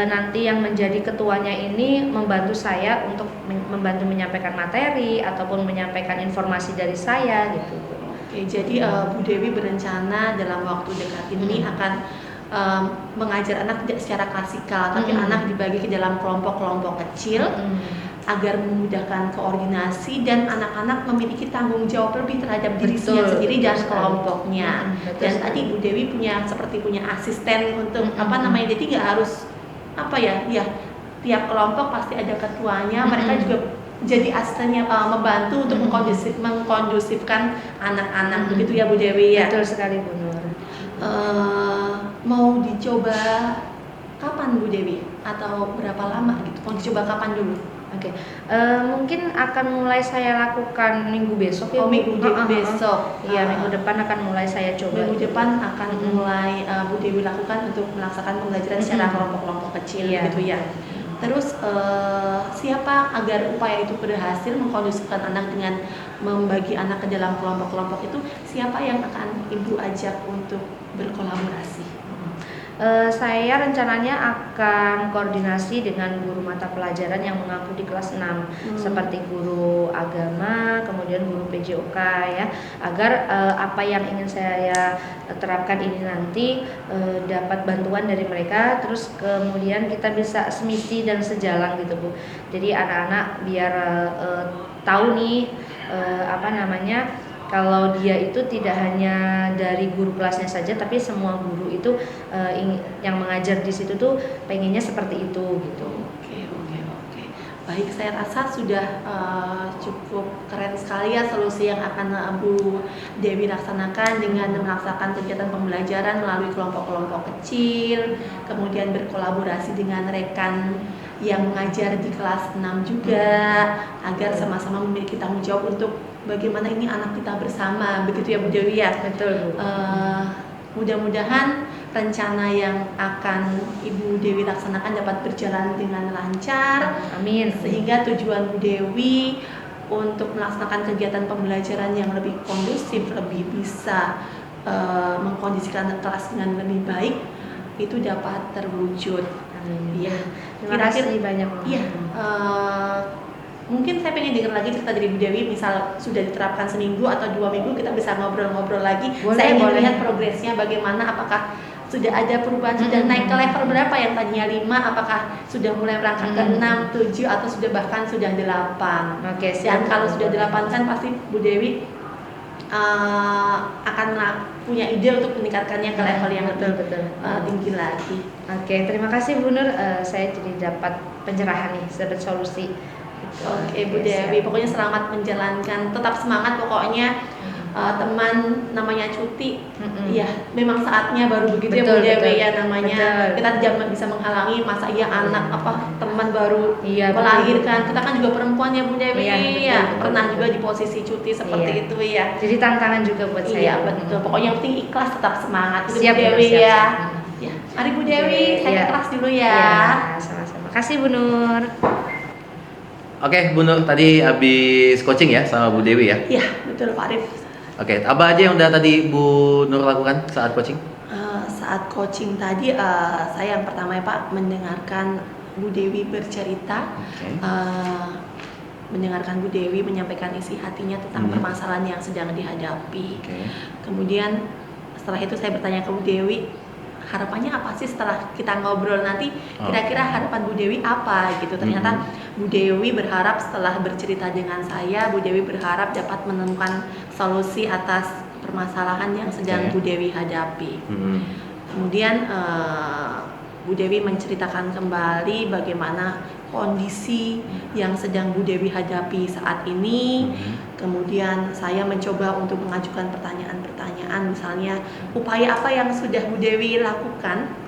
nanti yang menjadi ketuanya ini membantu saya untuk membantu menyampaikan materi ataupun menyampaikan informasi dari saya gitu Bu. Oke, jadi Bu Dewi berencana dalam waktu dekat ini akan mengajar anak tidak secara klasikal, tapi anak dibagi ke dalam kelompok-kelompok kecil agar memudahkan koordinasi dan anak-anak memiliki tanggung jawab lebih terhadap dirinya sendiri dan kelompoknya. Dan tadi Bu Dewi seperti punya asisten untuk jadi nggak harus tiap kelompok pasti ada ketuanya, mereka juga jadi asistennya membantu untuk mengkondusifkan anak-anak begitu ya Bu Dewi ya. Betul sekali Bu Nur. Mau dicoba kapan Bu Dewi atau berapa lama gitu? Mau dicoba kapan dulu? Oke, mungkin akan mulai saya lakukan minggu besok ya. Minggu besok. Iya, minggu depan akan mulai saya coba. Minggu depan akan mulai Bu Dewi lakukan untuk melaksanakan pembelajaran secara kelompok-kelompok kecil gitu ya. Terus siapa agar upaya itu berhasil mengkondusifkan anak dengan membagi anak ke dalam kelompok-kelompok itu, siapa yang akan Ibu ajak untuk berkolaborasi? Saya rencananya akan koordinasi dengan guru mata pelajaran yang mengaku di kelas 6 seperti guru agama, kemudian guru PJOK ya, agar apa yang ingin saya terapkan ini nanti dapat bantuan dari mereka, terus kemudian kita bisa semisi dan sejalan gitu Bu. Jadi anak-anak biar tahu nih kalau dia itu tidak hanya dari guru kelasnya saja, tapi semua guru itu yang mengajar di situ tuh pengennya seperti itu gitu. Oke. Baik, saya rasa sudah cukup keren sekali ya solusi yang akan Bu Dewi laksanakan dengan melaksanakan kegiatan pembelajaran melalui kelompok-kelompok kecil, kemudian berkolaborasi dengan rekan yang mengajar di kelas 6 juga, agar sama-sama memiliki tanggung jawab untuk bagaimana ini anak kita bersama, begitu ya Bu Dewi ya. Betul Bu. Mudah-mudahan rencana yang akan Ibu Dewi laksanakan dapat berjalan dengan lancar. Amin. Sehingga tujuan Bu Dewi untuk melaksanakan kegiatan pembelajaran yang lebih kondusif, lebih bisa mengkondisikan kelas dengan lebih baik, itu dapat terwujud. Amin. Ya. Terima kasih banyak. Iya. Mungkin saya pengen dengar lagi cerita dari Bu Dewi, misal sudah diterapkan seminggu atau 2 minggu, kita bisa ngobrol-ngobrol lagi. Saya ingin lihat progresnya bagaimana, apakah sudah ada perubahan, sudah naik ke level berapa, yang tadinya 5, apakah sudah mulai merangkak ke 6, 7, atau sudah bahkan sudah 8. Oke, dan kalau sudah 8 kan pasti Bu Dewi akan punya ide untuk meningkatkannya ke level yang lebih tinggi lagi. Oke, terima kasih Bu Nur, saya jadi dapat pencerahan nih, dapat solusi. Oke, Bu Dewi, pokoknya selamat menjalankan, tetap semangat pokoknya. Teman namanya cuti, ya memang saatnya baru begitu ya Bu Dewi ya namanya. Kita tidak bisa menghalangi, masa anak teman baru melahirkan. Kita kan juga perempuan ya Bu Dewi, pernah juga di posisi cuti seperti itu ya. Jadi tantangan juga buat saya. Iya betul, pokoknya yang penting ikhlas, tetap semangat Bu siap, Dewi siap, ya. Ya. Mari Bu Dewi, saya ke kelas dulu ya. Sama-sama. Kasih Bu Nur. Oke, Bu Nur tadi habis coaching ya sama Bu Dewi ya? Iya, betul Pak Arif. Oke, apa aja yang udah tadi Bu Nur lakukan saat coaching? Saat coaching tadi saya yang pertama ya Pak mendengarkan Bu Dewi bercerita, Oke. mendengarkan Bu Dewi menyampaikan isi hatinya tentang permasalahan yang sedang dihadapi. Oke. Kemudian setelah itu saya bertanya ke Bu Dewi, harapannya apa sih setelah kita ngobrol nanti, kira-kira harapan Bu Dewi apa gitu. Ternyata Bu Dewi berharap setelah bercerita dengan saya, Bu Dewi berharap dapat menemukan solusi atas permasalahan yang sedang Bu Dewi hadapi. Kemudian Bu Dewi menceritakan kembali bagaimana kondisi yang sedang Bu Dewi hadapi saat ini. Kemudian saya mencoba untuk mengajukan pertanyaan-pertanyaan, misalnya upaya apa yang sudah Bu Dewi lakukan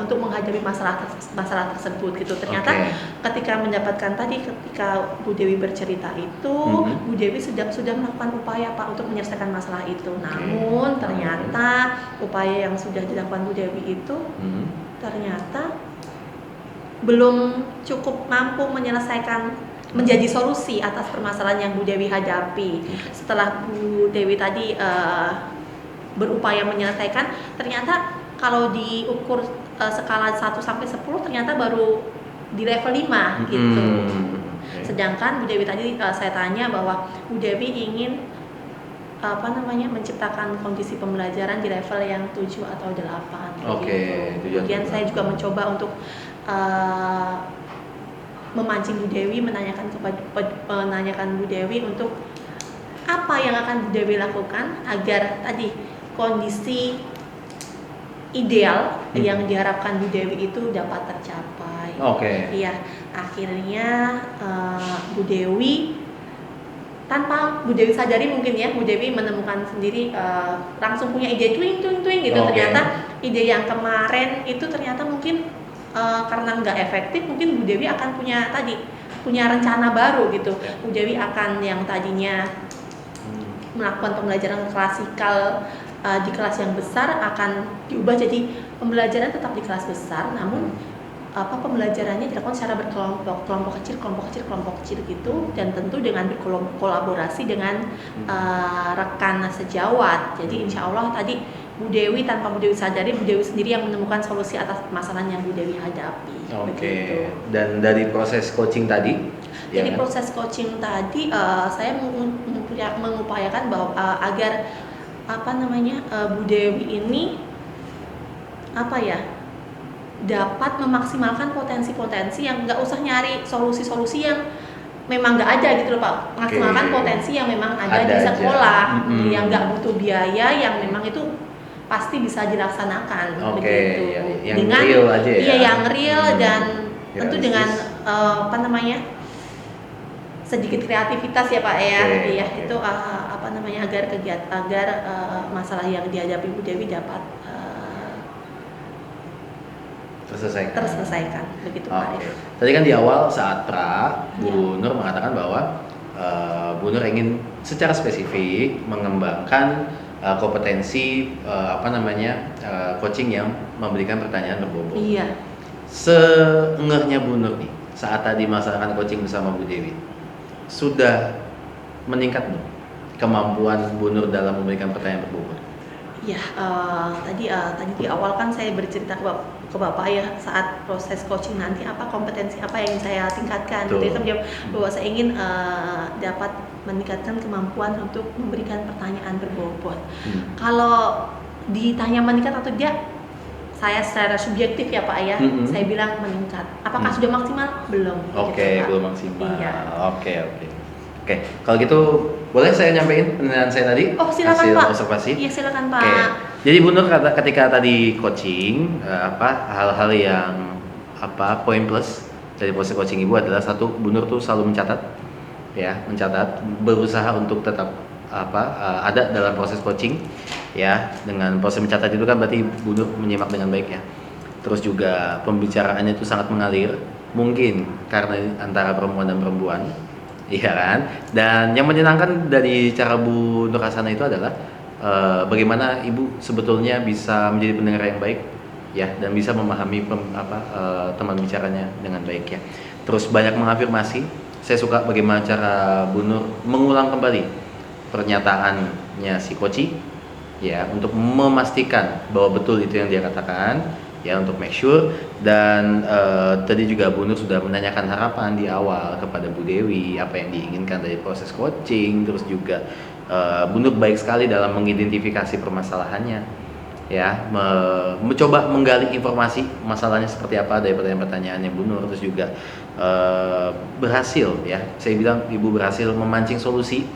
untuk menghadapi masalah tersebut gitu. Ternyata ketika mendapatkan tadi, ketika Bu Dewi bercerita itu, Bu Dewi sudah melakukan upaya Pak untuk menyelesaikan masalah itu. Namun ternyata upaya yang sudah dilakukan Bu Dewi itu ternyata belum cukup mampu menyelesaikan, menjadi solusi atas permasalahan yang Bu Dewi hadapi. Setelah Bu Dewi tadi berupaya menyelesaikan, ternyata kalau diukur skala 1 sampai 10 ternyata baru di level 5 gitu. Sedangkan Bu Dewi tadi saya tanya bahwa Bu Dewi ingin menciptakan kondisi pembelajaran di level yang 7 atau 8 gitu. Kemudian saya juga mencoba untuk memancing Bu Dewi, menanyakan Bu Dewi untuk apa yang akan Bu Dewi lakukan agar tadi kondisi ideal yang diharapkan Bu Dewi itu dapat tercapai. Iya, akhirnya Bu Dewi tanpa Bu Dewi sadari mungkin ya, Bu Dewi menemukan sendiri langsung punya ide twing gitu. Ternyata ide yang kemarin itu ternyata mungkin karena nggak efektif, mungkin Bu Dewi akan punya rencana baru gitu. Bu Dewi akan yang tadinya melakukan pembelajaran klasikal di kelas yang besar akan diubah jadi pembelajaran tetap di kelas besar, namun pembelajarannya dilakukan secara kelompok kecil gitu, dan tentu dengan berkolaborasi dengan rekan sejawat. Jadi insya Allah tadi Bu Dewi, tanpa Bu Dewi sadari, Bu Dewi sendiri yang menemukan solusi atas permasalahan yang Bu Dewi hadapi. Begitu. Dan dari proses coaching tadi? Jadi proses coaching tadi saya mengupayakan bahwa agar Bu Dewi ini dapat memaksimalkan potensi-potensi yang nggak usah nyari solusi-solusi yang memang nggak ada gitu loh Pak. Maksimalkan potensi yang memang ada di sekolah, yang nggak butuh biaya, yang memang itu pasti bisa dilaksanakan begitu. Yang dengan real aja ya. Iya, yang real dan tentu dengan sedikit kreativitas ya Pak ya. Iya, itu agar masalah yang dihadapi Bu Dewi dapat terselesaikan begitu Pak. Tadi kan di awal saat Bu Nur mengatakan bahwa Bu Nur ingin secara spesifik mengembangkan kompetensi coaching yang memberikan pertanyaan berbobot. Iya. Seengahnya Bu Nur nih saat tadi melaksanakan coaching bersama Bu Dewi, sudah meningkat belum kemampuan Bu Nur dalam memberikan pertanyaan berbobot? Ya, tadi di awal kan saya bercerita ke Bapak ya, saat proses coaching nanti kompetensi apa yang saya tingkatkan. Jadi saya menjawab bahwa saya ingin dapat meningkatkan kemampuan untuk memberikan pertanyaan berbobot. Kalau ditanya meningkat atau tidak, saya secara subjektif ya Pak ya, saya bilang meningkat. Apakah sudah maksimal? Belum. Belum maksimal. Iya. Oke, kalau gitu boleh saya nyampein penilaian saya tadi? Oh, silakan hasil Pak. observasi. Iya, silakan Pak. Jadi Bu Nur ketika tadi coaching, hal-hal yang poin plus dari proses coaching Ibu adalah satu, Bu Nur tuh selalu mencatat, berusaha untuk tetap ada dalam proses coaching, ya. Dengan proses mencatat itu kan berarti Bu Nur menyimak dengan baik ya. Terus juga pembicaraannya itu sangat mengalir, mungkin karena antara perempuan dan perempuan. Iya kan? Dan yang menyenangkan dari cara Bu Nur Hasana itu adalah bagaimana Ibu sebetulnya bisa menjadi pendengar yang baik, ya, dan bisa memahami teman bicaranya dengan baik ya. Terus banyak mengafirmasi. Saya suka bagaimana cara Bu Nur mengulang kembali pernyataannya si Koci, ya, untuk memastikan bahwa betul itu yang dia katakan, ya, untuk make sure. Dan tadi juga Bu Nur sudah menanyakan harapan di awal kepada Bu Dewi, apa yang diinginkan dari proses coaching. Terus juga Bu Nur baik sekali dalam mengidentifikasi permasalahannya, ya, mencoba menggali informasi masalahnya seperti apa dari pertanyaan-pertanyaannya Bu Nur. Terus juga berhasil, ya, saya bilang Ibu berhasil memancing solusi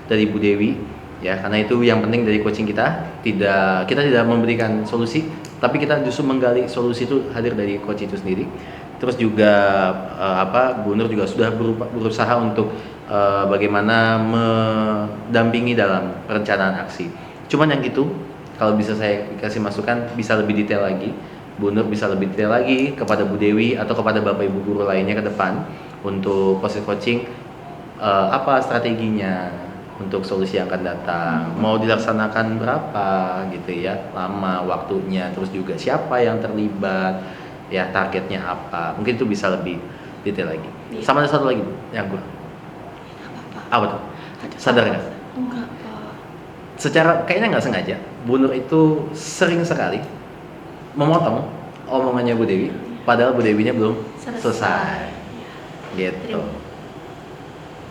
dari Bu Dewi, ya, karena itu yang penting dari coaching kita. Kita tidak memberikan solusi, tapi kita justru menggali solusi itu hadir dari coach itu sendiri. Terus juga Bu Nur juga sudah berusaha untuk bagaimana mendampingi dalam perencanaan aksi. Cuman yang itu, kalau bisa saya kasih masukan, bisa lebih detail lagi. Bu Nur bisa lebih detail lagi kepada Bu Dewi atau kepada Bapak Ibu guru lainnya ke depan untuk proses coaching, apa strateginya untuk solusi yang akan datang, mau dilaksanakan berapa gitu ya, lama waktunya, terus juga siapa yang terlibat, ya, targetnya apa. Mungkin itu bisa lebih detail lagi. Iya. Sama ada satu lagi Bu, yang kurang. Apa tuh? Sadar nggak? Enggak, Pak. Secara kayaknya nggak sengaja, Bu Nur itu sering sekali memotong omongannya Bu Dewi, padahal Bu Dewinya belum selesai. Gitu.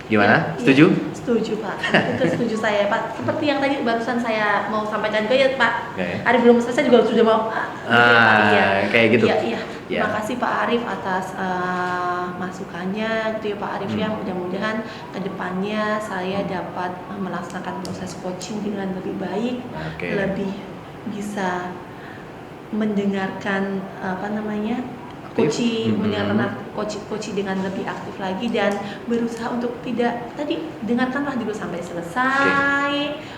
Gimana? Iya, Setuju? Setuju, Pak. Itu setuju saya, Pak. Seperti yang tadi barusan saya mau sampaikan juga ya, Pak. Oke. Arif belum selesai juga sudah mau gitu ya, Pak. Iya. Kayak gitu. Iya, iya. Iya. Terima kasih Pak Arif atas masukannya gitu ya Pak Arif ya. Mudah-mudahan kedepannya saya dapat melaksanakan proses coaching dengan lebih baik, Oke. lebih bisa mendengarkan Aktif. mendengarkan coach dengan lebih aktif lagi dan berusaha untuk tidak tadi dengarkanlah dulu sampai selesai,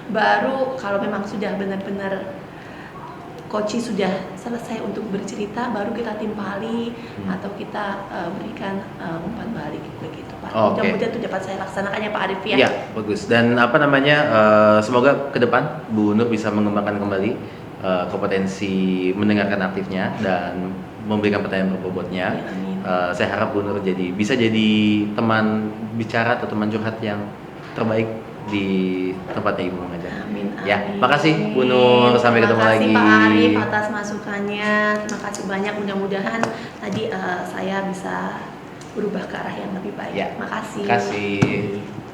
baru kalau memang sudah benar-benar coach sudah selesai untuk bercerita, baru kita timpali atau kita berikan umpan balik begitu Pak. Oke. Mudah-mudahan itu dapat saya laksanakan ya Pak Arif ya. Iya, bagus. Dan semoga ke depan Bu Nur bisa mengembangkan kembali kompetensi mendengarkan aktifnya dan memberikan pertanyaan berbobotnya. Ya, amin. Saya harap Bu Nur bisa jadi teman bicara atau teman curhat yang terbaik di tempatnya Ibu mengajar. Amin, Ya, amin. makasih Bu Nur. Sampai ketemu lagi. Terima kasih Pak Arif atas masukannya. Terima kasih banyak. Mudah-mudahan tadi saya bisa berubah ke arah yang lebih baik. Ya. Makasih. Terima kasih.